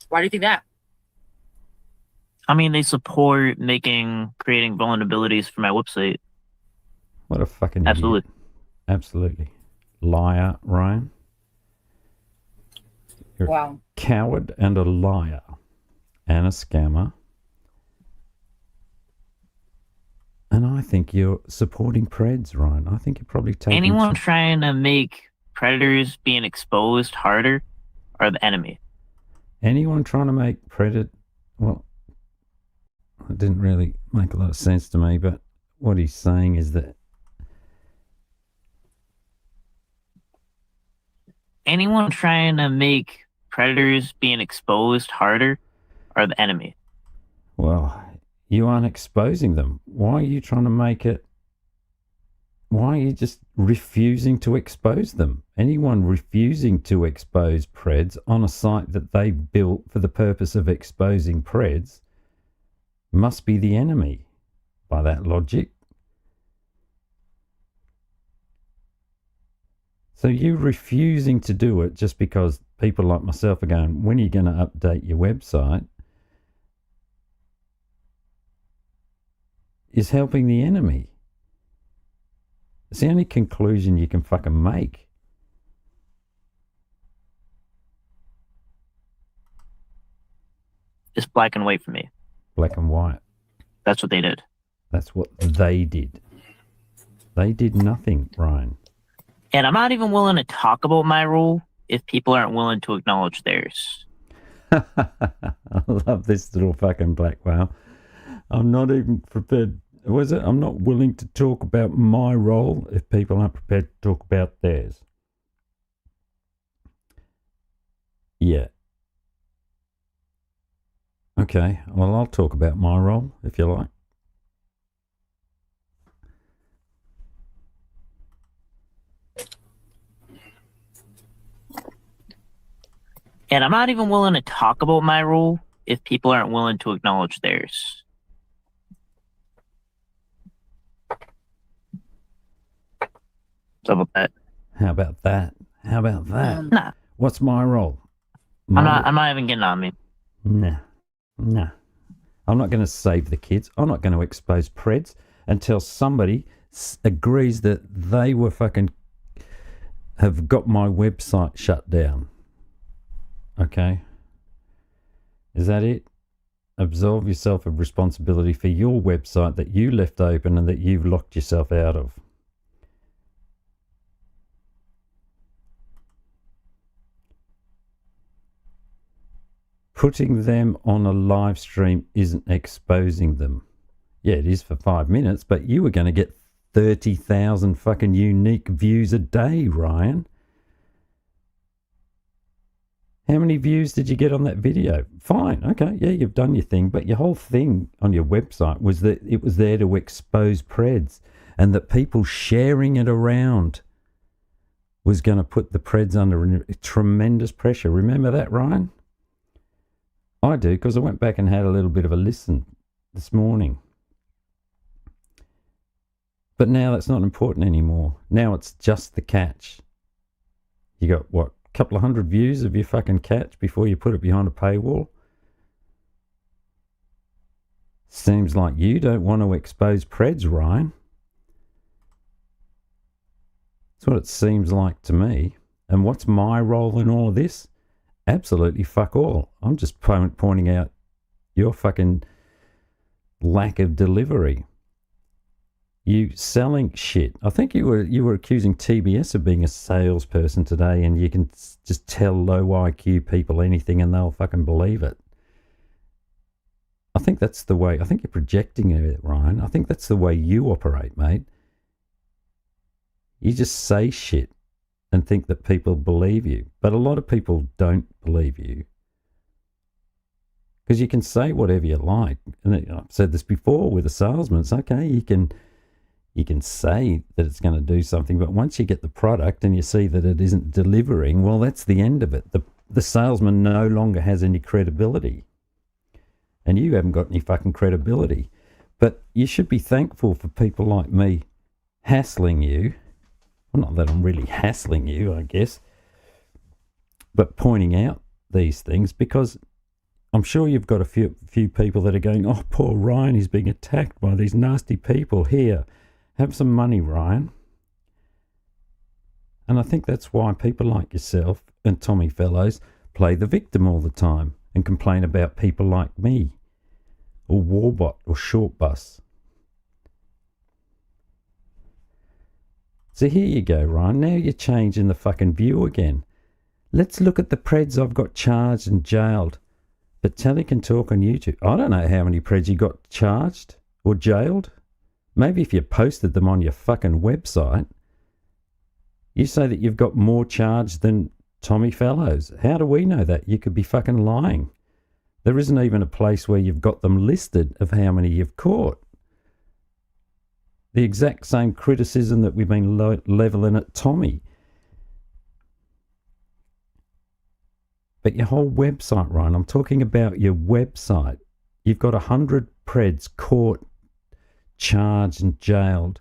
Why do you think that? I mean, they support creating vulnerabilities for my website. What a fucking Absolutely. idiot. Absolutely. Liar, Ryan. You're Wow. a coward and a liar and a scammer. And I think you're supporting Preds, Ryan. I think you're probably taking... Anyone trying to make predators being exposed harder are the enemy. Anyone trying to make Predator... Well, it didn't really make a lot of sense to me, but what he's saying is that Anyone trying to make predators being exposed harder are the enemy. well, you aren't exposing them. Why are you trying to make it... Why are you just refusing to expose them? Anyone refusing to expose Preds on a site that they built for the purpose of exposing Preds must be the enemy, by that logic. So you refusing to do it just because people like myself are going, when are you going to update your website, is helping the enemy. It's the only conclusion you can fucking make. It's black and white for me. Black and white. That's what they did. That's what they did. They did nothing, Ryan. And I'm not even willing to talk about my role if people aren't willing to acknowledge theirs. I love this little fucking black whale. I'm not even prepared. Was it? I'm not willing to talk about my role if people aren't prepared to talk about theirs. Yeah. Okay. Well, I'll talk about my role if you like. And I'm not even willing to talk about my role if people aren't willing to acknowledge theirs. So about that. How about that? How about that? Nah, What's my role? I'm not even getting on me. Nah. I'm not going to save the kids. I'm not going to expose Preds until somebody agrees that they were fucking have got my website shut down. Okay? Is that it? Absolve yourself of responsibility for your website that you left open and that you've locked yourself out of. Putting them on a live stream isn't exposing them. Yeah, it is for 5 minutes, but you were going to get 30,000 fucking unique views a day, Ryan. How many views did you get on that video? Fine, okay, yeah, you've done your thing, but your whole thing on your website was that it was there to expose Preds and that people sharing it around was going to put the Preds under tremendous pressure. Remember that, Ryan? I do, because I went back and had a little bit of a listen this morning. But now that's not important anymore. Now it's just the catch. You got, what, a couple of hundred views of your fucking catch before you put it behind a paywall? Seems like you don't want to expose Preds, Ryan. That's what it seems like to me. And what's my role in all of this? Absolutely fuck all. I'm just pointing out your fucking lack of delivery. You selling shit. I think you were accusing TBS of being a salesperson today, and you can just tell low IQ people anything and they'll fucking believe it. I think that's the way. I think you're projecting it, Ryan. I think that's the way you operate, mate. You just say shit and think that people believe you. But a lot of people don't believe you. Because you can say whatever you like. And I've said this before with a salesman. It's okay, you can say that it's going to do something, but once you get the product and you see that it isn't delivering, well, that's the end of it. The salesman no longer has any credibility. And you haven't got any fucking credibility. But you should be thankful for people like me hassling you. Well, not that I'm really hassling you, I guess, but pointing out these things, because I'm sure you've got a few people that are going, oh, poor Ryan, he's being attacked by these nasty people. Here, have some money, Ryan. And I think that's why people like yourself and Tommy Fellows play the victim all the time and complain about people like me or Warbot or Shortbus. So here you go, Ryan. Now you're changing the fucking view again. Let's look at the Preds I've got charged and jailed. But Telly can talk on YouTube. I don't know how many Preds you got charged or jailed. Maybe if you posted them on your fucking website. You say that you've got more charged than Tommy Fellows. How do we know that? You could be fucking lying. There isn't even a place where you've got them listed of how many you've caught. The exact same criticism that we've been levelling at Tommy. But your whole website, Ryan, I'm talking about your website. You've got 100 Preds caught, charged and jailed.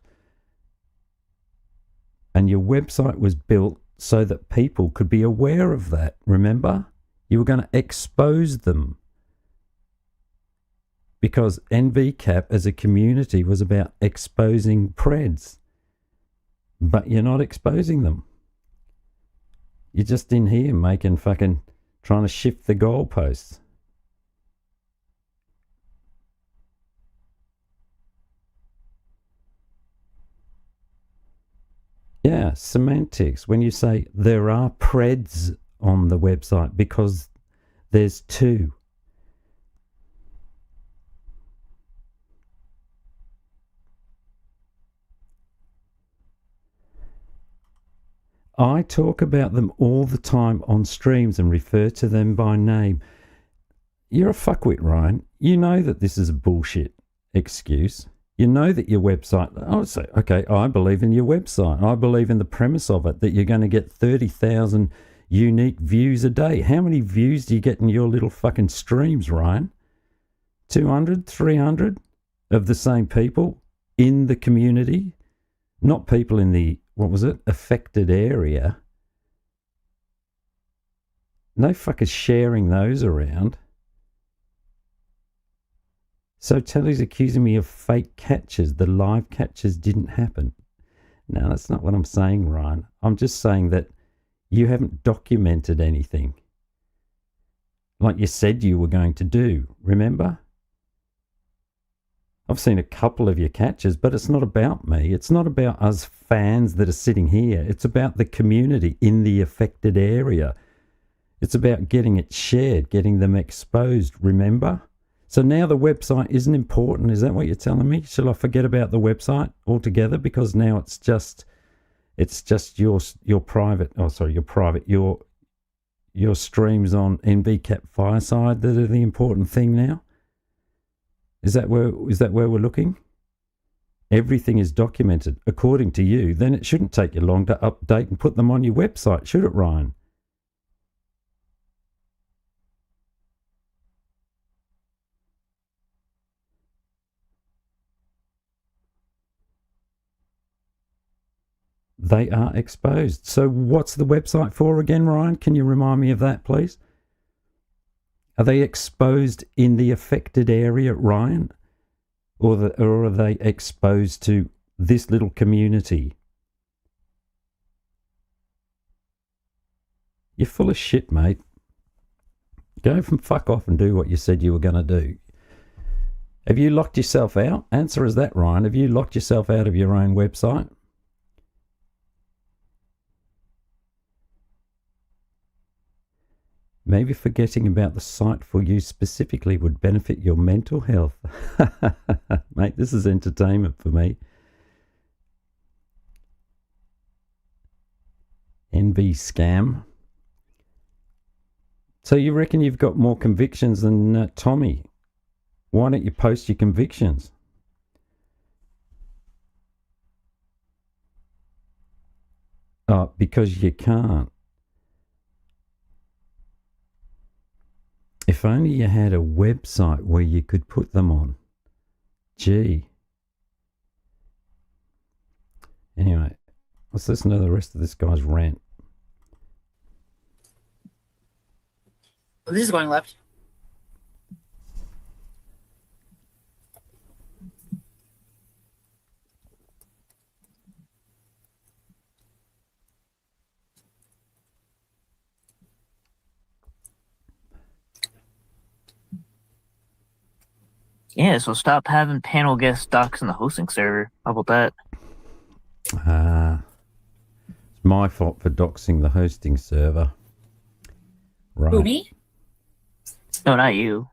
And your website was built so that people could be aware of that. Remember? You were going to expose them. Because NVCap as a community was about exposing Preds. But you're not exposing them. You're just in here making fucking, trying to shift the goalposts. Yeah, semantics. When you say there are Preds on the website because there's two. I talk about them all the time on streams and refer to them by name. You're a fuckwit, Ryan. You know that this is a bullshit excuse. You know that your website, I would say, okay, I believe in your website. I believe in the premise of it, that you're going to get 30,000 unique views a day. How many views do you get in your little fucking streams, Ryan? 200, 300 of the same people in the community? Not people in the, what was it, affected area. No fuckers sharing those around. So Telly's accusing me of fake catches. The live catches didn't happen. No, that's not what I'm saying, Ryan. I'm just saying that you haven't documented anything. Like you said you were going to do, remember? I've seen a couple of your catches, but it's not about me. It's not about us fans that are sitting here. It's about the community in the affected area. It's about getting it shared, getting them exposed, remember? So now the website isn't important. Is that what you're telling me? Shall I forget about the website altogether? Because now it's just your private, your streams on NVCap Fireside that are the important thing now? Is that where we're looking? Everything is documented according to you. Then it shouldn't take you long to update and put them on your website, should it, Ryan? They are exposed. So what's the website for again, Ryan? Can you remind me of that, please? Are they exposed in the affected area, Ryan? Or are they exposed to this little community? You're full of shit, mate. Go from fuck off and do what you said you were going to do. Have you locked yourself out? Answer is that, Ryan. Have you locked yourself out of your own website? Maybe forgetting about the site for you specifically would benefit your mental health. Mate, this is entertainment for me. NV scam. So you reckon you've got more convictions than Tommy? Why don't you post your convictions? Oh, because you can't. If only you had a website where you could put them on. Gee. Anyway, let's listen to the rest of this guy's rant. This is going left. Yeah, so stop having panel guest docs in the hosting server. How about that? It's my fault for doxing the hosting server. Right. Who, me? No, not you.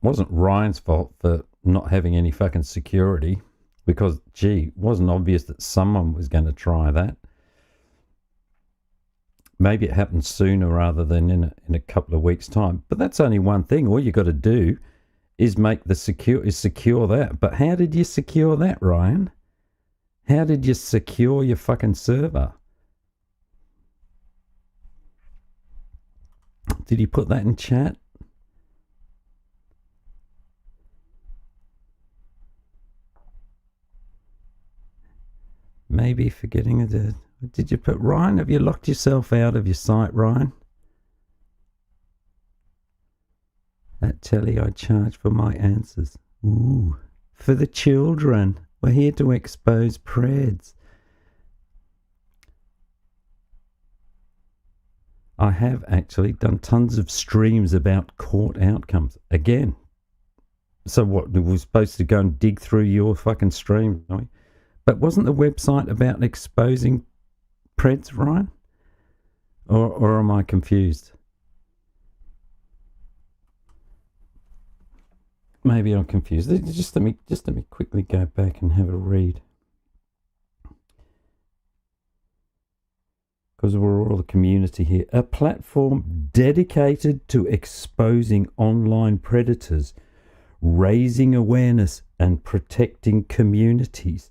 Wasn't Ryan's fault for not having any fucking security, because, gee, it wasn't obvious that someone was going to try that. Maybe it happened sooner rather than in a couple of weeks' time. But that's only one thing. All you got to do is secure that. But how did you secure that, Ryan? How did you secure your fucking server? Did you put that in chat? Maybe forgetting it. Did you put Ryan? Have you locked yourself out of your site, Ryan? At telly, I charge for my answers. Ooh, for the children. We're here to expose Preds. I have actually done tons of streams about court outcomes. Again. So what, we were supposed to go and dig through your fucking stream, are we? But wasn't the website about exposing Preds, Ryan? Or am I confused? Maybe I'm confused. Just let me quickly go back and have a read. Because we're all a community here. A platform dedicated to exposing online predators, raising awareness and protecting communities.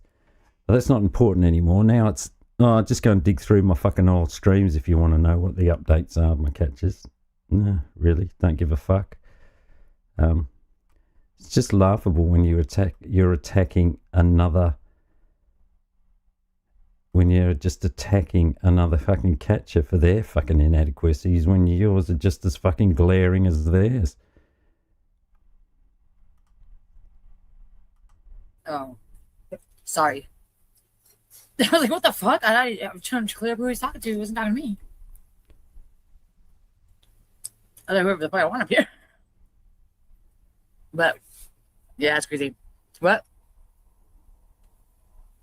Well, that's not important anymore. Now it's, just go and dig through my fucking old streams if you want to know what the updates are of my catches. No, really, don't give a fuck. It's just laughable when you're attacking another, when you're just attacking another fucking catcher for their fucking inadequacies when yours are just as fucking glaring as theirs. Oh, sorry. I was like, what the fuck? I'm trying to clear up who he's talking to. He wasn't talking to me. I don't know whoever the fuck I want up here. But, yeah, that's crazy. What?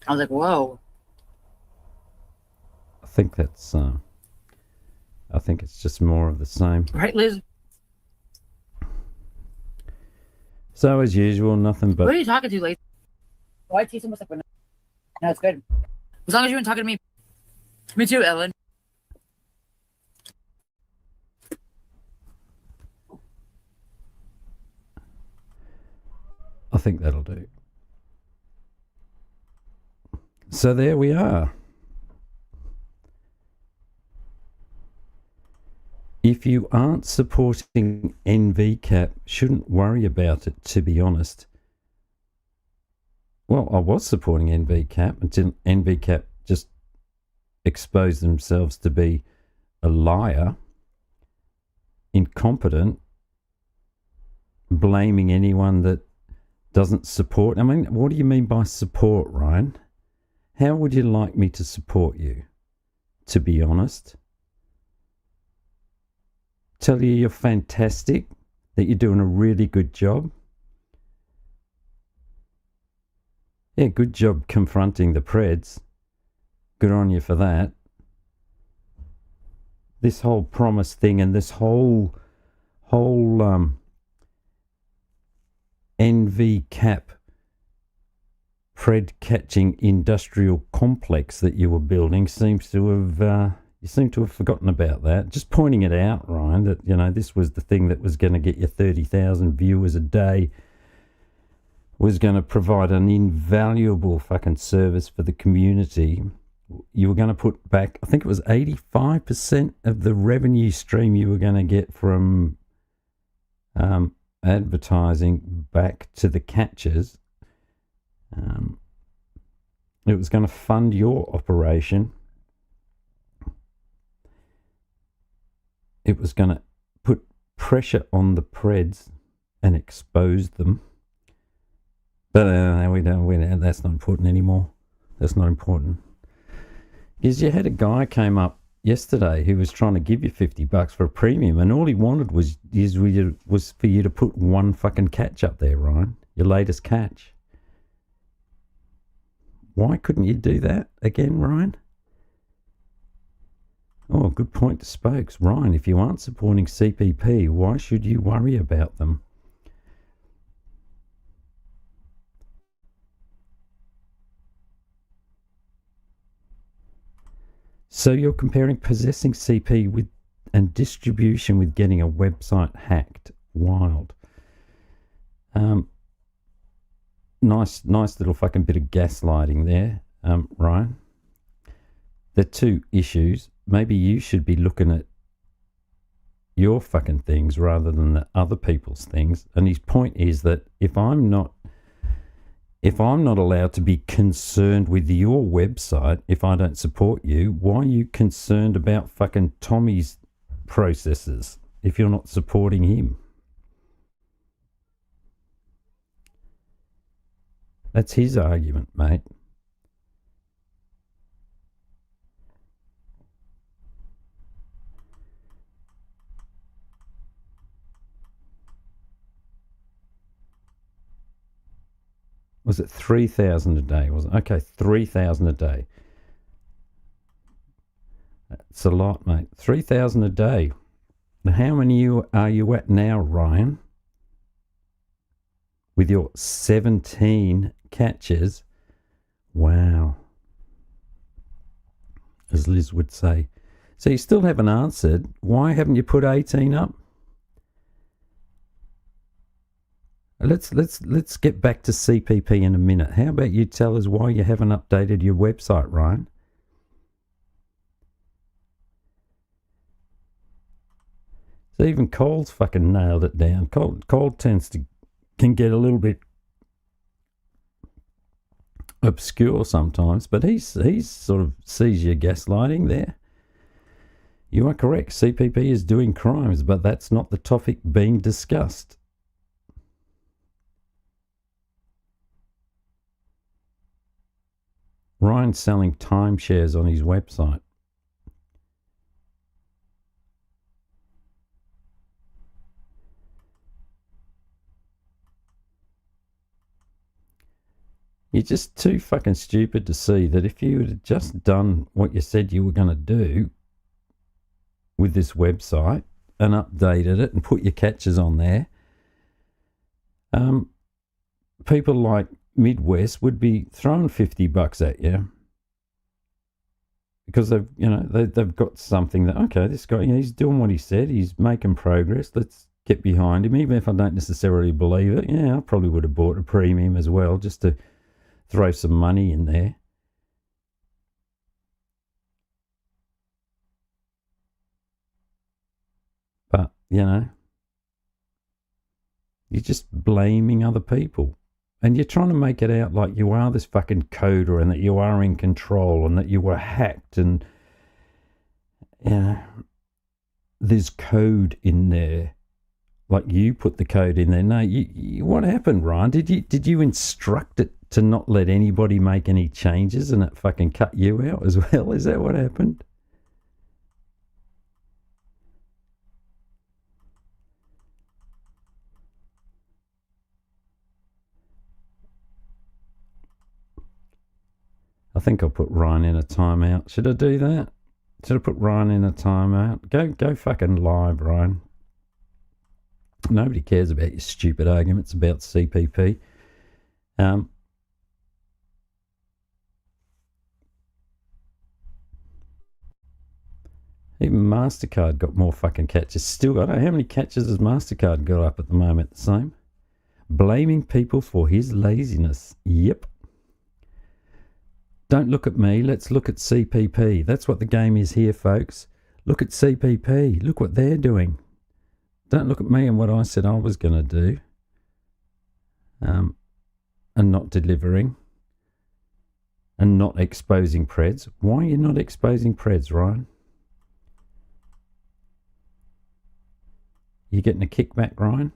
I was like, whoa. I think that's, I think it's just more of the same. Right, Liz? So, as usual, nothing but... Who are you talking to, Liz? Why it tastes almost like banana? No, it's good. As long as you weren't talking to me. Me too, Ellen. I think that'll do. So there we are. If you aren't supporting NVCap, shouldn't worry about it, to be honest. Well, I was supporting NVCap until NVCap just exposed themselves to be a liar, incompetent, blaming anyone that doesn't support. I mean, what do you mean by support, Ryan? How would you like me to support you, to be honest? Tell you you're fantastic, that you're doing a really good job? Yeah, good job confronting the Preds. Good on you for that. This whole promise thing and this whole NV Cap Pred catching industrial complex that you were building seems to have you seem to have forgotten about that. Just pointing it out, Ryan, that this was the thing that was going to get you 30,000 viewers a day, was going to provide an invaluable fucking service for the community. You were going to put back, I think it was 85% of the revenue stream you were going to get from advertising back to the catchers. It was going to fund your operation. It was going to put pressure on the Preds and expose them. But that's not important anymore. That's not important. Because you had a guy came up yesterday who was trying to give you $50 for a premium, and all he wanted was for you to put one fucking catch up there, Ryan. Your latest catch. Why couldn't you do that again, Ryan? Oh, good point to Spokes. Ryan, if you aren't supporting CPP, why should you worry about them? So you're comparing possessing CP with and distribution with getting a website hacked. Wild. Nice little fucking bit of gaslighting there, Ryan. There are two issues. Maybe you should be looking at your fucking things rather than the other people's things. And his point is that if I'm not allowed to be concerned with your website, if I don't support you, why are you concerned about fucking Tommy's processes if you're not supporting him? That's his argument, mate. Was it 3,000 a day? Was it? Okay, 3,000 a day. That's a lot, mate. 3,000 a day. Now, how many are you at now, Ryan? With your 17 catches. Wow. As Liz would say. So you still haven't answered. Why haven't you put 18 up? Let's get back to CPP in a minute. How about you tell us why you haven't updated your website, Ryan? So even Cole's fucking nailed it down. Cole can get a little bit obscure sometimes, but he's sort of sees your gaslighting there. You are correct. CPP is doing crimes, but that's not the topic being discussed. Ryan's selling timeshares on his website. You're just too fucking stupid to see that if you had just done what you said you were going to do with this website and updated it and put your catches on there, people like Midwest would be throwing $50 at you because they've got something that, okay, this guy, he's doing what he said, he's making progress, let's get behind him. Even if I don't necessarily believe it, I probably would have bought a premium as well just to throw some money in there. But you're just blaming other people. And you're trying to make it out like you are this fucking coder and that you are in control and that you were hacked and there's code in there. Like you put the code in there. No, what happened, Ryan? Did you instruct it to not let anybody make any changes and it fucking cut you out as well? Is that what happened? I think I'll put Ryan in a timeout. Should I do that? Should I put Ryan in a timeout? Go fucking live, Ryan. Nobody cares about your stupid arguments about CPP. Even MasterCard got more fucking catches. Still, I don't know how many catches has MasterCard got up at the moment. The same. Blaming people for his laziness. Yep. Don't look at me. Let's look at CPP. That's what the game is here, folks. Look at CPP. Look what they're doing. Don't look at me and what I said I was going to do. And not delivering. And not exposing Preds. Why are you not exposing Preds, Ryan? You getting a kickback, Ryan?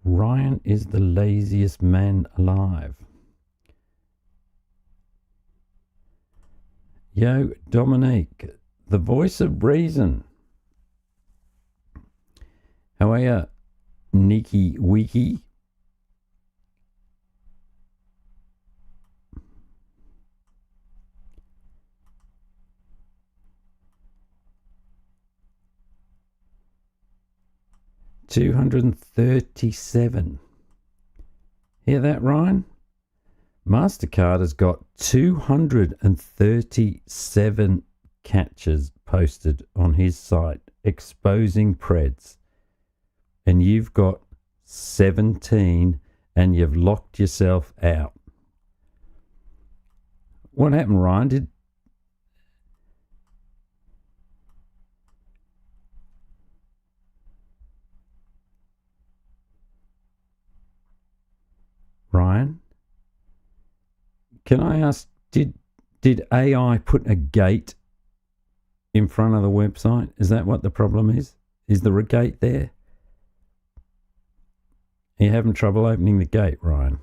Ryan is the laziest man alive. Yo, Dominique, the voice of reason. How are you, Nikki Wiki? $237. Hear that, Ryan? MasterCard has got 237 catches posted on his site exposing Preds. And you've got 17 and you've locked yourself out. What happened, Ryan? Ryan, can I ask, did AI put a gate in front of the website? Is that what the problem is? Is there a gate there? Are you having trouble opening the gate, Ryan?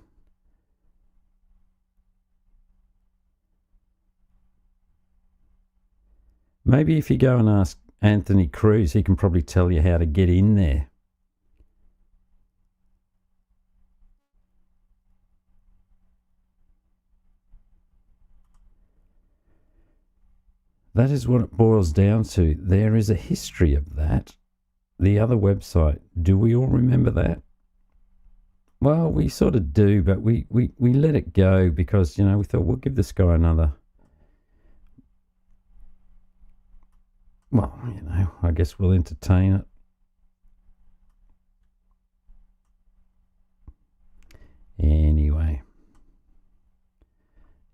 Maybe if you go and ask Anthony Cruz, he can probably tell you how to get in there. That is what it boils down to. There is a history of that. The other website, do we all remember that? Well, we sort of do, but we let it go because, you know, we thought we'll give this guy another. Well, you know, I guess we'll entertain it. Anyway.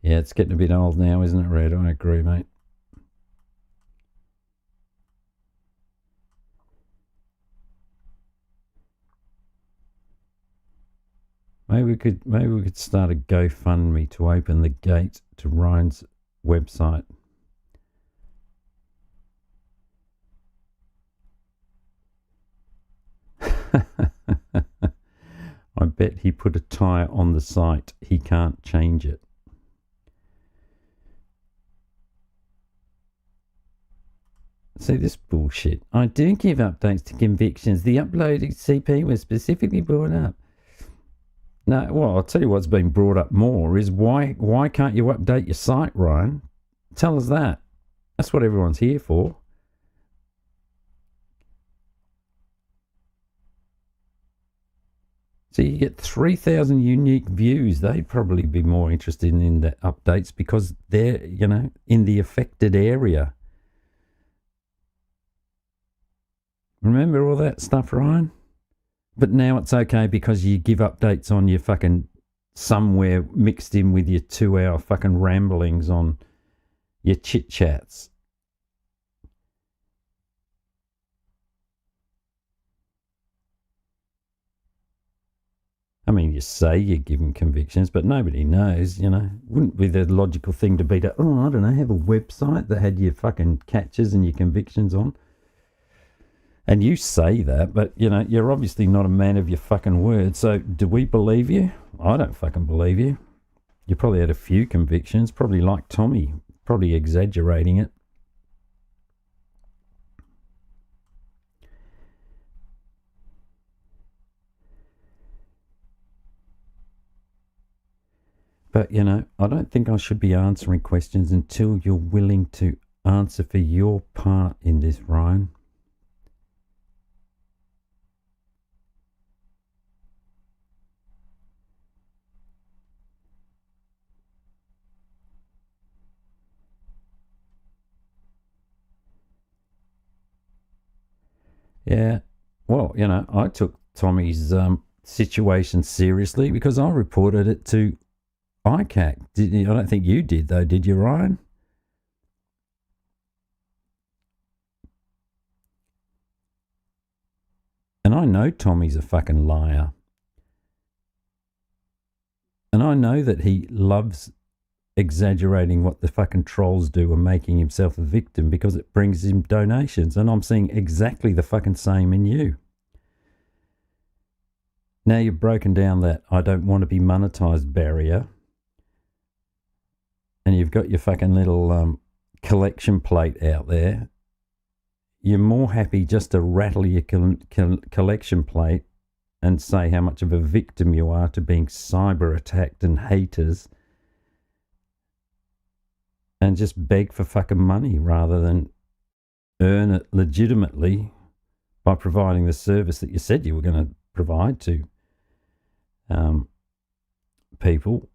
Yeah, it's getting a bit old now, isn't it, Red? I agree, mate. Maybe we could start a GoFundMe to open the gate to Ryan's website. I bet he put a tire on the site. He can't change it. See this bullshit. I do give updates to convictions. The uploaded CP was specifically brought up. No, well, I'll tell you what's been brought up more is why can't you update your site, Ryan? Tell us that. That's what everyone's here for. So you get 3,000 unique views. They'd probably be more interested in the updates because they're, you know, in the affected area. Remember all that stuff, Ryan? But now it's okay because you give updates on your fucking somewhere mixed in with your 2-hour fucking ramblings on your chit-chats. I mean, you say you're giving convictions, but nobody knows, you know. Wouldn't be the logical thing to be to, oh, I don't know, have a website that had your fucking catches and your convictions on. And you say that, but, you know, you're obviously not a man of your fucking word. So do we believe you? I don't fucking believe you. You probably had a few convictions, probably like Tommy, probably exaggerating it. But, you know, I don't think I should be answering questions until you're willing to answer for your part in this, Ryan. Yeah, well, you know, I took Tommy's situation seriously because I reported it to ICAC. I don't think you did, though, did you, Ryan? And I know Tommy's a fucking liar. And I know that he loves exaggerating what the fucking trolls do and making himself a victim because it brings him donations. And I'm seeing exactly the fucking same in you. Now you've broken down that I don't want to be monetized barrier. And you've got your fucking little collection plate out there. You're more happy just to rattle your collection plate and say how much of a victim you are to being cyber attacked and haters, and just beg for fucking money rather than earn it legitimately by providing the service that you said you were going to provide to people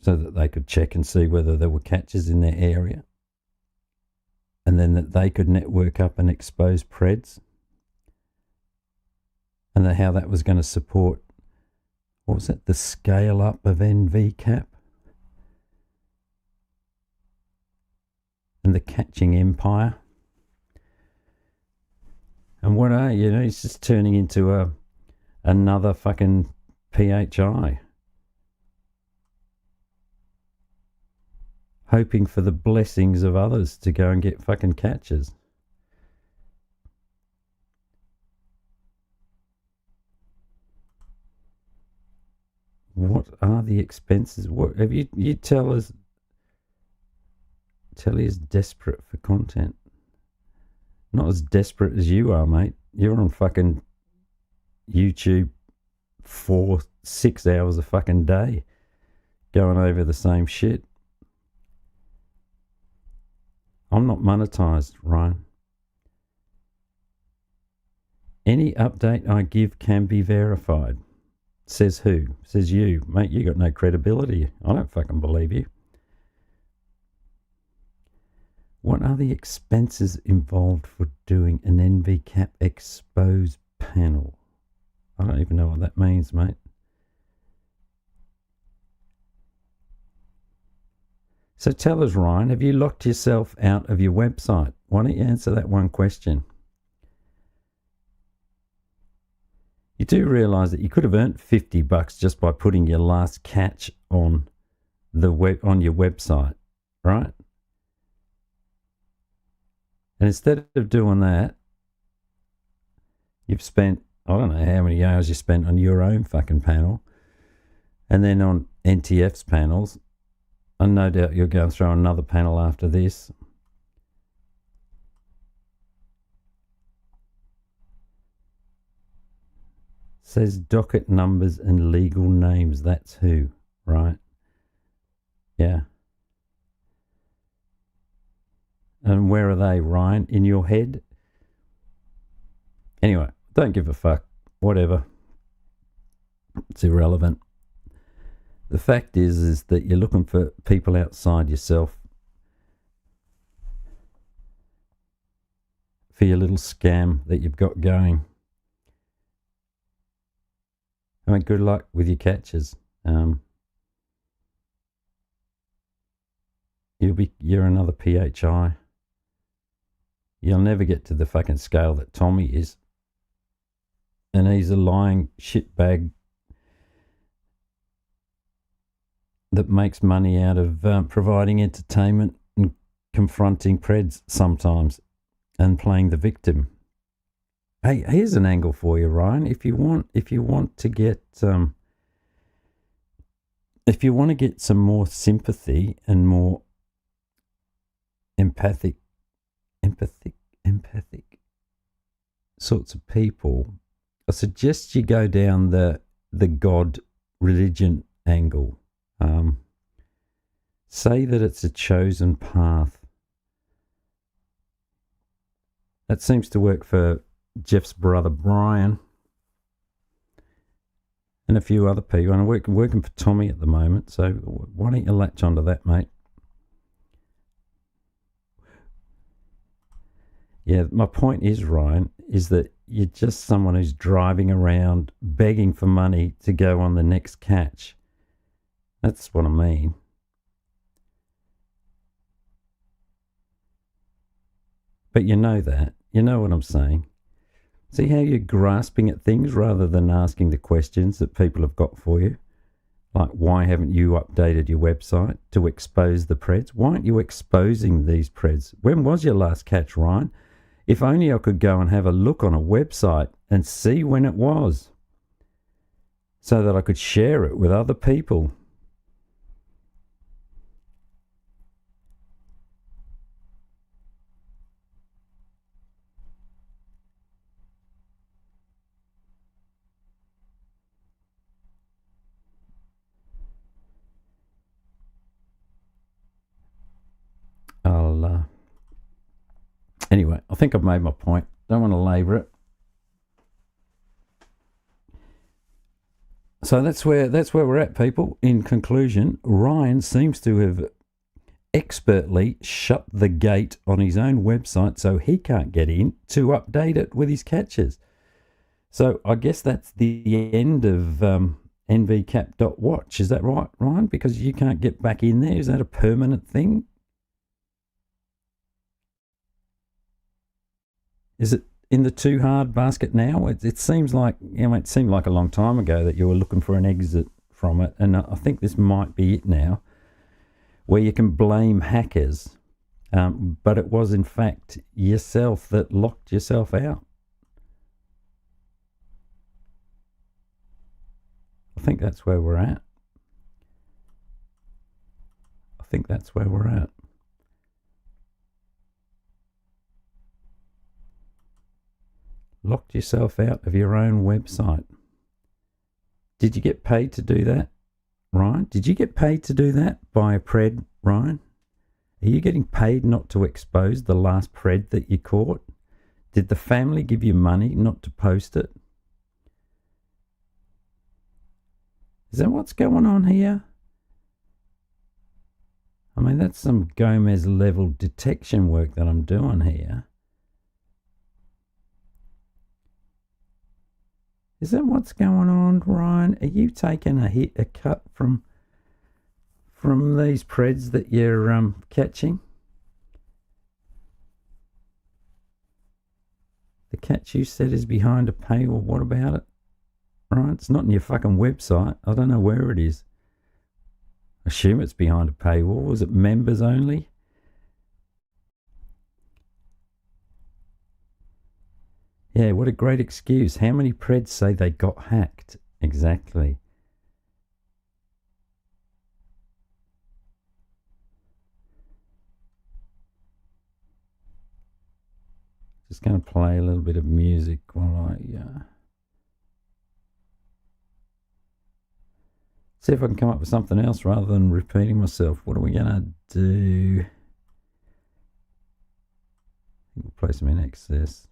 so that they could check and see whether there were catches in their area, and then that they could network up and expose Preds, and then how that was going to support, what was it, the scale up of NVCAP and the catching empire. And what are you know, it's just turning into another fucking PHI, hoping for the blessings of others to go and get fucking catches. What are the expenses? What have you tell us? Telly is desperate for content. Not as desperate as you are, mate. You're on fucking YouTube 4-6 hours a fucking day going over the same shit. I'm not monetized, Ryan. Any update I give can be verified. Says who? Says you. Mate, you got no credibility. I don't fucking believe you. What are the expenses involved for doing an NVCAP expose panel? I don't even know what that means, mate. So tell us, Ryan, have you locked yourself out of your website? Why don't you answer that one question? You do realise that you could have earned $50 just by putting your last catch on on your website, right? And instead of doing that, you've spent, I don't know how many hours you spent on your own fucking panel, and then on NTF's panels. And no doubt you'll go and throw another panel after this. Says docket numbers and legal names. That's who, right? Yeah. And where are they, Ryan? In your head? Anyway, don't give a fuck. Whatever. It's irrelevant. The fact is that you're looking for people outside yourself for your little scam that you've got going. I mean, good luck with your catches. You're another PHI. You'll never get to the fucking scale that Tommy is. And he's a lying shitbag that makes money out of providing entertainment and confronting Preds sometimes and playing the victim. Hey, here's an angle for you, Ryan. If you want to get some more sympathy and more empathic sorts of people, I suggest you go down the God religion angle. Say that it's a chosen path. That seems to work for Jeff's brother Brian and a few other people. And I'm working for Tommy at the moment, so why don't you latch onto that, mate? Yeah, my point is, Ryan, is that you're just someone who's driving around begging for money to go on the next catch. That's what I mean. But you know that. You know what I'm saying. See how you're grasping at things rather than asking the questions that people have got for you? Like, why haven't you updated your website to expose the Preds? Why aren't you exposing these Preds? When was your last catch, Ryan? If only I could go and have a look on a website and see when it was, so that I could share it with other people. Anyway, I think I've made my point. Don't want to labour it. So that's where we're at, people. In conclusion, Ryan seems to have expertly shut the gate on his own website so he can't get in to update it with his catches. So I guess that's the end of nvcap.watch. Is that right, Ryan? Because you can't get back in there. Is that a permanent thing? Is it in the too hard basket now? It seems like, it seemed like a long time ago that you were looking for an exit from it, and I think this might be it now, where you can blame hackers, but it was in fact yourself that locked yourself out. I think that's where we're at. I think that's where we're at. Locked yourself out of your own website. Did you get paid to do that, Ryan? Did you get paid to do that by a Pred, Ryan? Are you getting paid not to expose the last Pred that you caught? Did the family give you money not to post it? Is that what's going on here? I mean, that's some Gomez level detection work that I'm doing here. Is that what's going on, Ryan? Are you taking a cut from these Preds that you're catching? The catch you said is behind a paywall. What about it? Right, it's not in your fucking website. I don't know where it is. Assume it's behind a paywall. Was it members only? Yeah, what a great excuse. How many Preds say they got hacked? Exactly. Just going to play a little bit of music while I see if I can come up with something else rather than repeating myself. What are we going to do? We'll play some in excess.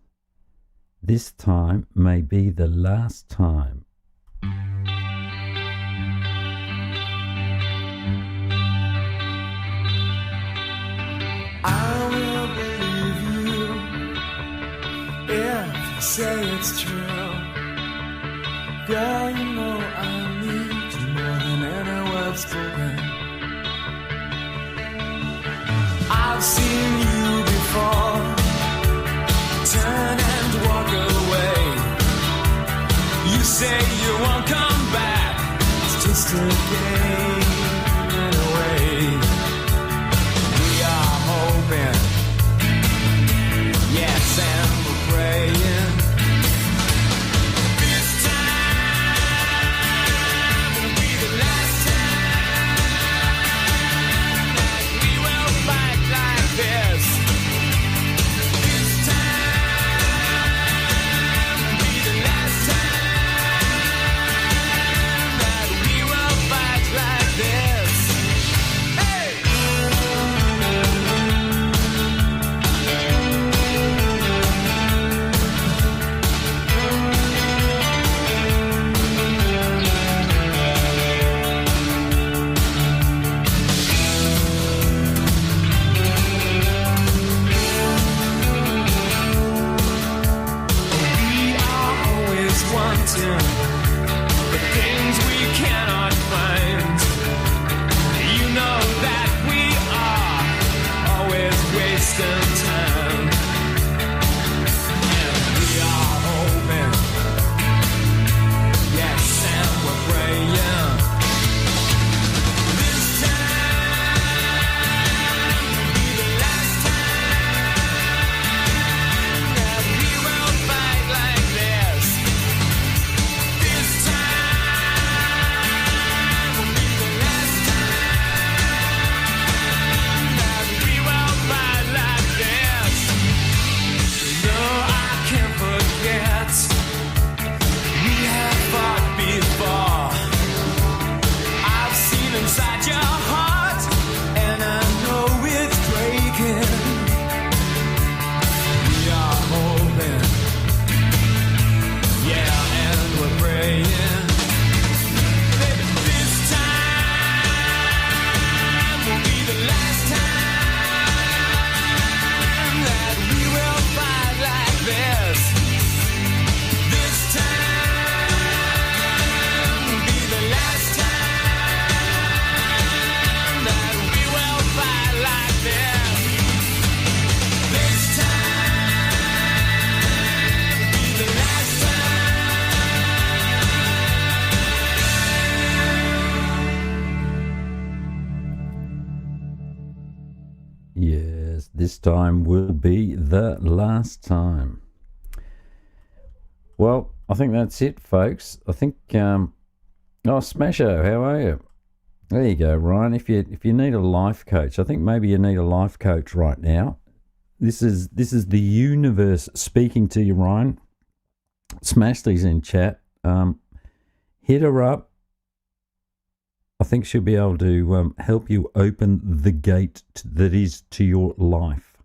This time may be the last time. I will believe you if you say it's true. Girl, you know I need you more than any words spoken. I've seen you before. Turn and walk away. You say you won't come back. It's just a game in a way. We are hoping, yes, and we're praying. This time will be the last time that we will fight like this. Like as this time will be the last time. Well, I think that's it, folks. I think, Smasho, how are you? There you go, Ryan. If you need a life coach, I think maybe you need a life coach right now. This is the universe speaking to you, Ryan. Smash these in chat. Hit her up. I think she'll be able to help you open the gate that is to your life.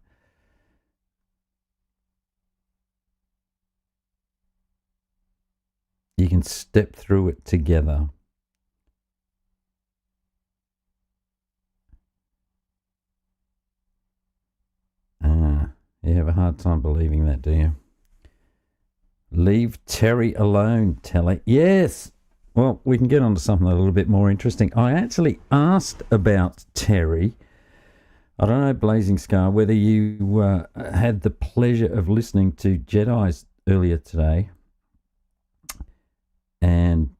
You can step through it together. You have a hard time believing that, do you? Leave Terry alone, Telly. Yes! Well, we can get on to something a little bit more interesting. I actually asked about Terry. I don't know, Blazing Scar, whether you had the pleasure of listening to Jedi's earlier today. And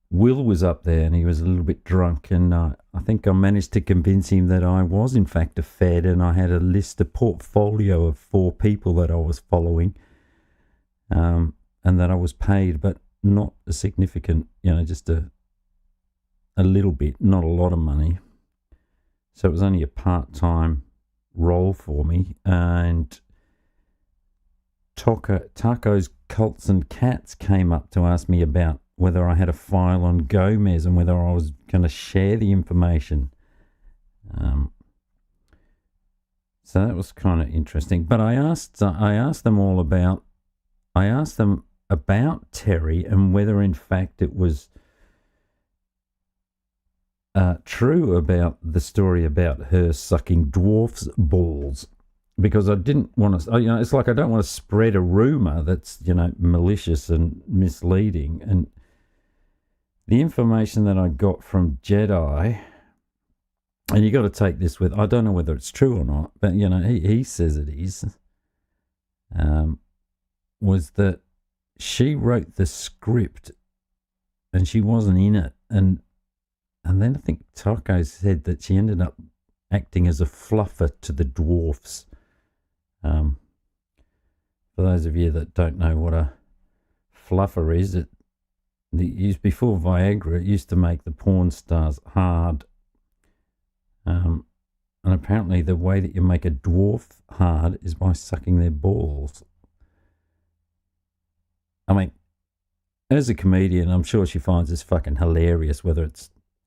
Will was up there and he was a little bit drunk, and I think I managed to convince him that I was in fact a Fed, and I had a portfolio of 4 people that I was following, and that I was paid, but not a significant, just a little bit, not a lot of money. So it was only a part-time role for me, and Taco's Cults and Cats came up to ask me about whether I had a file on Gomez and whether I was going to share the information. So that was kind of interesting. But I asked them about Terry and whether in fact it was true about the story about her sucking dwarfs' balls. Because I didn't want to, it's like I don't want to spread a rumor that's, malicious and misleading. And the information that I got from Jedi, and you got to take this with, I don't know whether it's true or not, but, he says it is, was that she wrote the script and she wasn't in it. And then I think Taco said that she ended up acting as a fluffer to the dwarfs. For those of you that don't know what a fluffer is, it used before Viagra. It used to make the porn stars hard, and apparently the way that you make a dwarf hard is by sucking their balls. I mean, as a comedian, I'm sure she finds this fucking hilarious,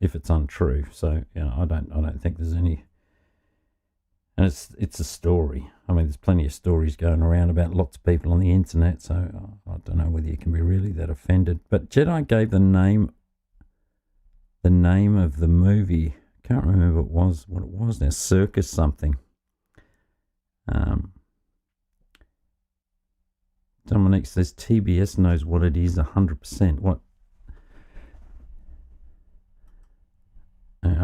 if it's untrue. So I don't think there's any. And it's a story. I mean, there's plenty of stories going around about lots of people on the internet, so I don't know whether you can be really that offended. But Jedi gave the name of the movie. Can't remember what it was now. Circus something. Dominique says TBS knows what it is 100%. What?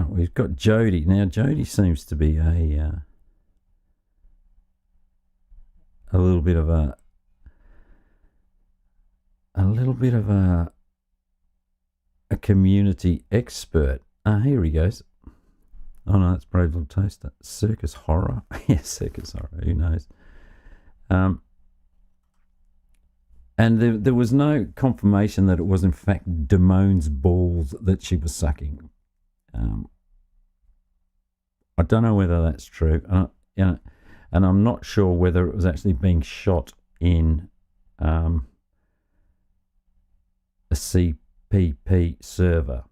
We've got Jody. Now, Jody seems to be a little bit of a community expert. Here he goes. Oh no, it's Brave Little Toaster. Circus horror. Yeah, circus horror. Who knows? And there was no confirmation that it was in fact Damone's balls that she was sucking. I don't know whether that's true. And I'm not sure whether it was actually being shot in a CPP server.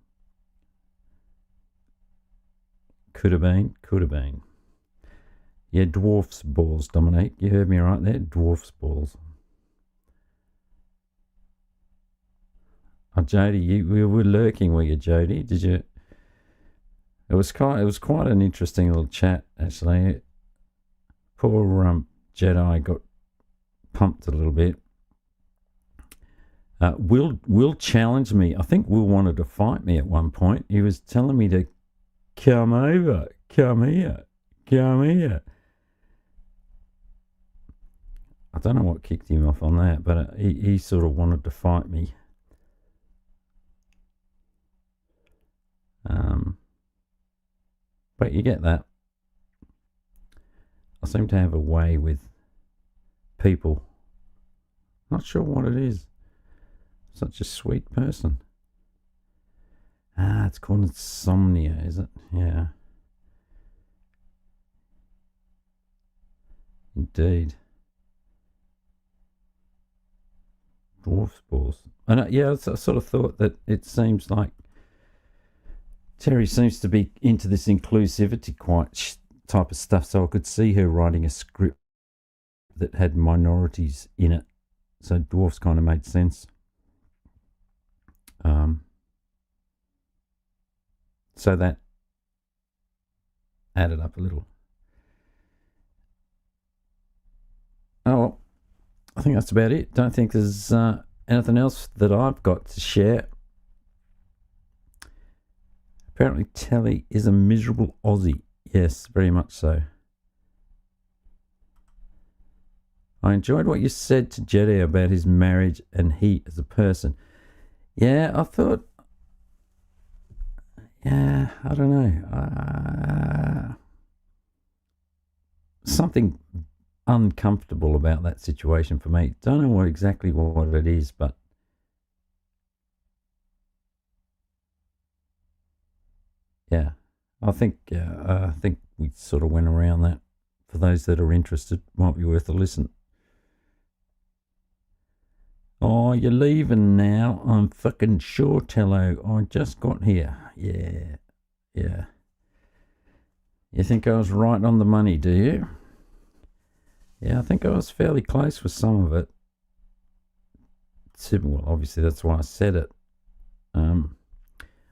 Could have been. Yeah, dwarf's balls, Dominique. You heard me right there, dwarf's balls. Oh, Jody, we were lurking, were you, Jody? Did you? It was quite an interesting little chat, actually. Poor Jedi got pumped a little bit. Will challenged me. I think Will wanted to fight me at one point. He was telling me to come over, come here. I don't know what kicked him off on that, but he sort of wanted to fight me. But you get that. I seem to have a way with people. Not sure what it is. Such a sweet person. It's called insomnia, is it? Yeah. Indeed. Dwarf's balls. And I sort of thought that it seems like Terry seems to be into this inclusivity quite type of stuff, so I could see her writing a script that had minorities in it. So dwarfs kind of made sense. So that added up a little. Oh, well, I think that's about it. Don't think there's anything else that I've got to share. Apparently Telly is a miserable Aussie. Yes, very much so. I enjoyed what you said to Jedi about his marriage and he as a person. Yeah, I thought... Yeah, I don't know. Something uncomfortable about that situation for me. Don't know exactly what it is, but yeah, I think we sort of went around that. For those that are interested, might be worth a listen. Oh, you're leaving now? I'm fucking sure, Tello. I just got here. Yeah. You think I was right on the money, do you? Yeah, I think I was fairly close with some of it. Well, obviously that's why I said it.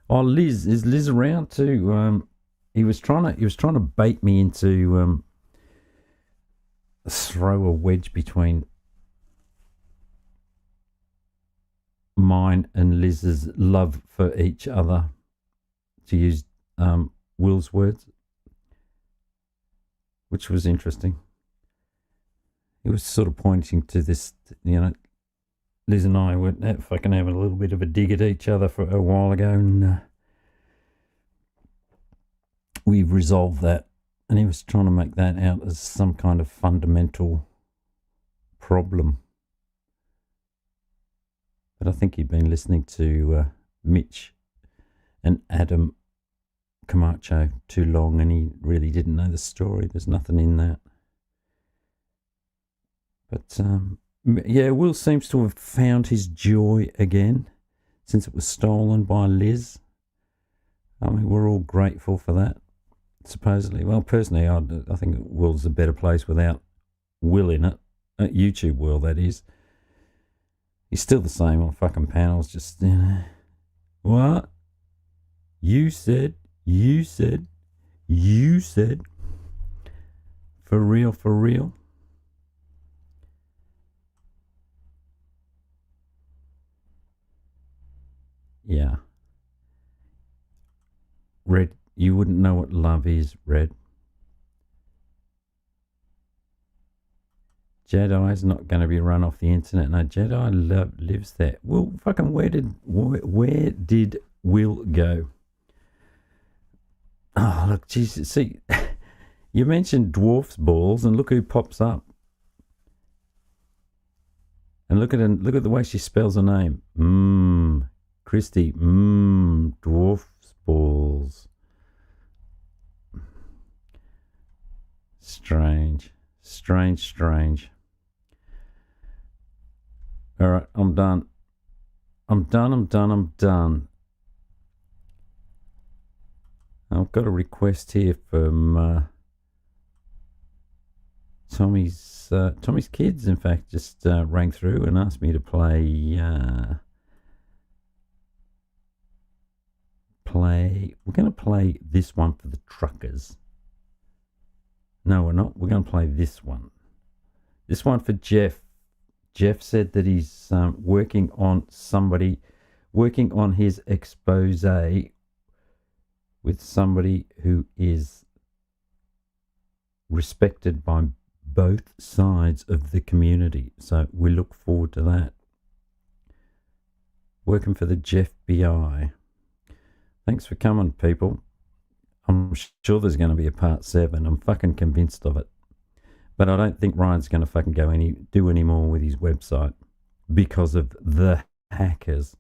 Liz, is Liz around too? He was trying to bait me into throw a wedge between mine and Liz's love for each other, to use Will's words, which was interesting. He was sort of pointing to this, Liz and I were fucking having a little bit of a dig at each other for a while ago, and we've resolved that. And he was trying to make that out as some kind of fundamental problem. But I think he'd been listening to Mitch and Adam Camacho too long, and he really didn't know the story. There's nothing in that. But yeah, Will seems to have found his joy again since it was stolen by Liz. I mean, we're all grateful for that, supposedly. Well, personally, I think Will's a better place without Will in it. YouTube Will, that is. He's still the same on fucking panels, just, what? You said. For real. Yeah. Red, you wouldn't know what love is, Red. Jedi's not going to be run off the internet. No, Jedi lives there. Well, fucking where did Will go? Oh, look, Jesus. See, you mentioned dwarf's balls, and look who pops up. And look at the way she spells her name. Christy. Dwarf's balls. Strange. All right, I'm done. I've got a request here from Tommy's kids. In fact, just rang through and asked me to play. We're going to play this one for the truckers. No, we're not. We're going to play this one. This one for Jeff. Jeff said that he's working on his expose with somebody who is respected by both sides of the community. So we look forward to that. Working for the Jeff BI. Thanks for coming, people. I'm sure there's going to be a part 7. I'm fucking convinced of it. But I don't think Ryan's going to fucking do any more with his website because of the hackers.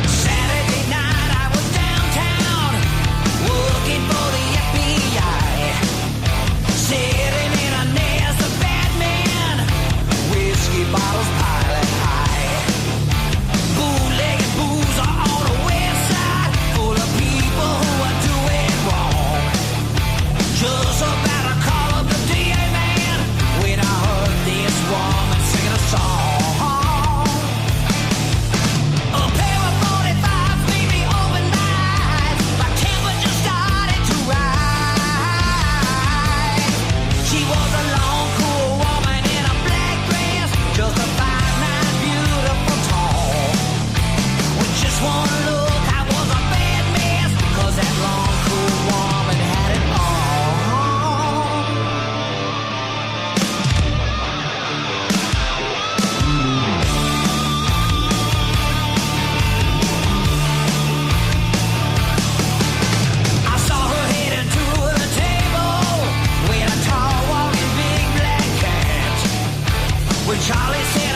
Saturday night I was downtown working for the FBI, sitting in a nest of bad men, whiskey bottles piling high, bootlegging booze on the west side, full of people who are doing wrong. Just about to call up the DA man when I heard this woman singing a song. A pair of 45s made me open my eyes. My temperature started to rise. She was a long, cool woman in a black dress, just a 5'9", beautiful, tall. With just one look, I was a bad mess, 'cause that long, cool woman had it all. I saw her heading to the table with a tall, walking, big black cat. When Charlie said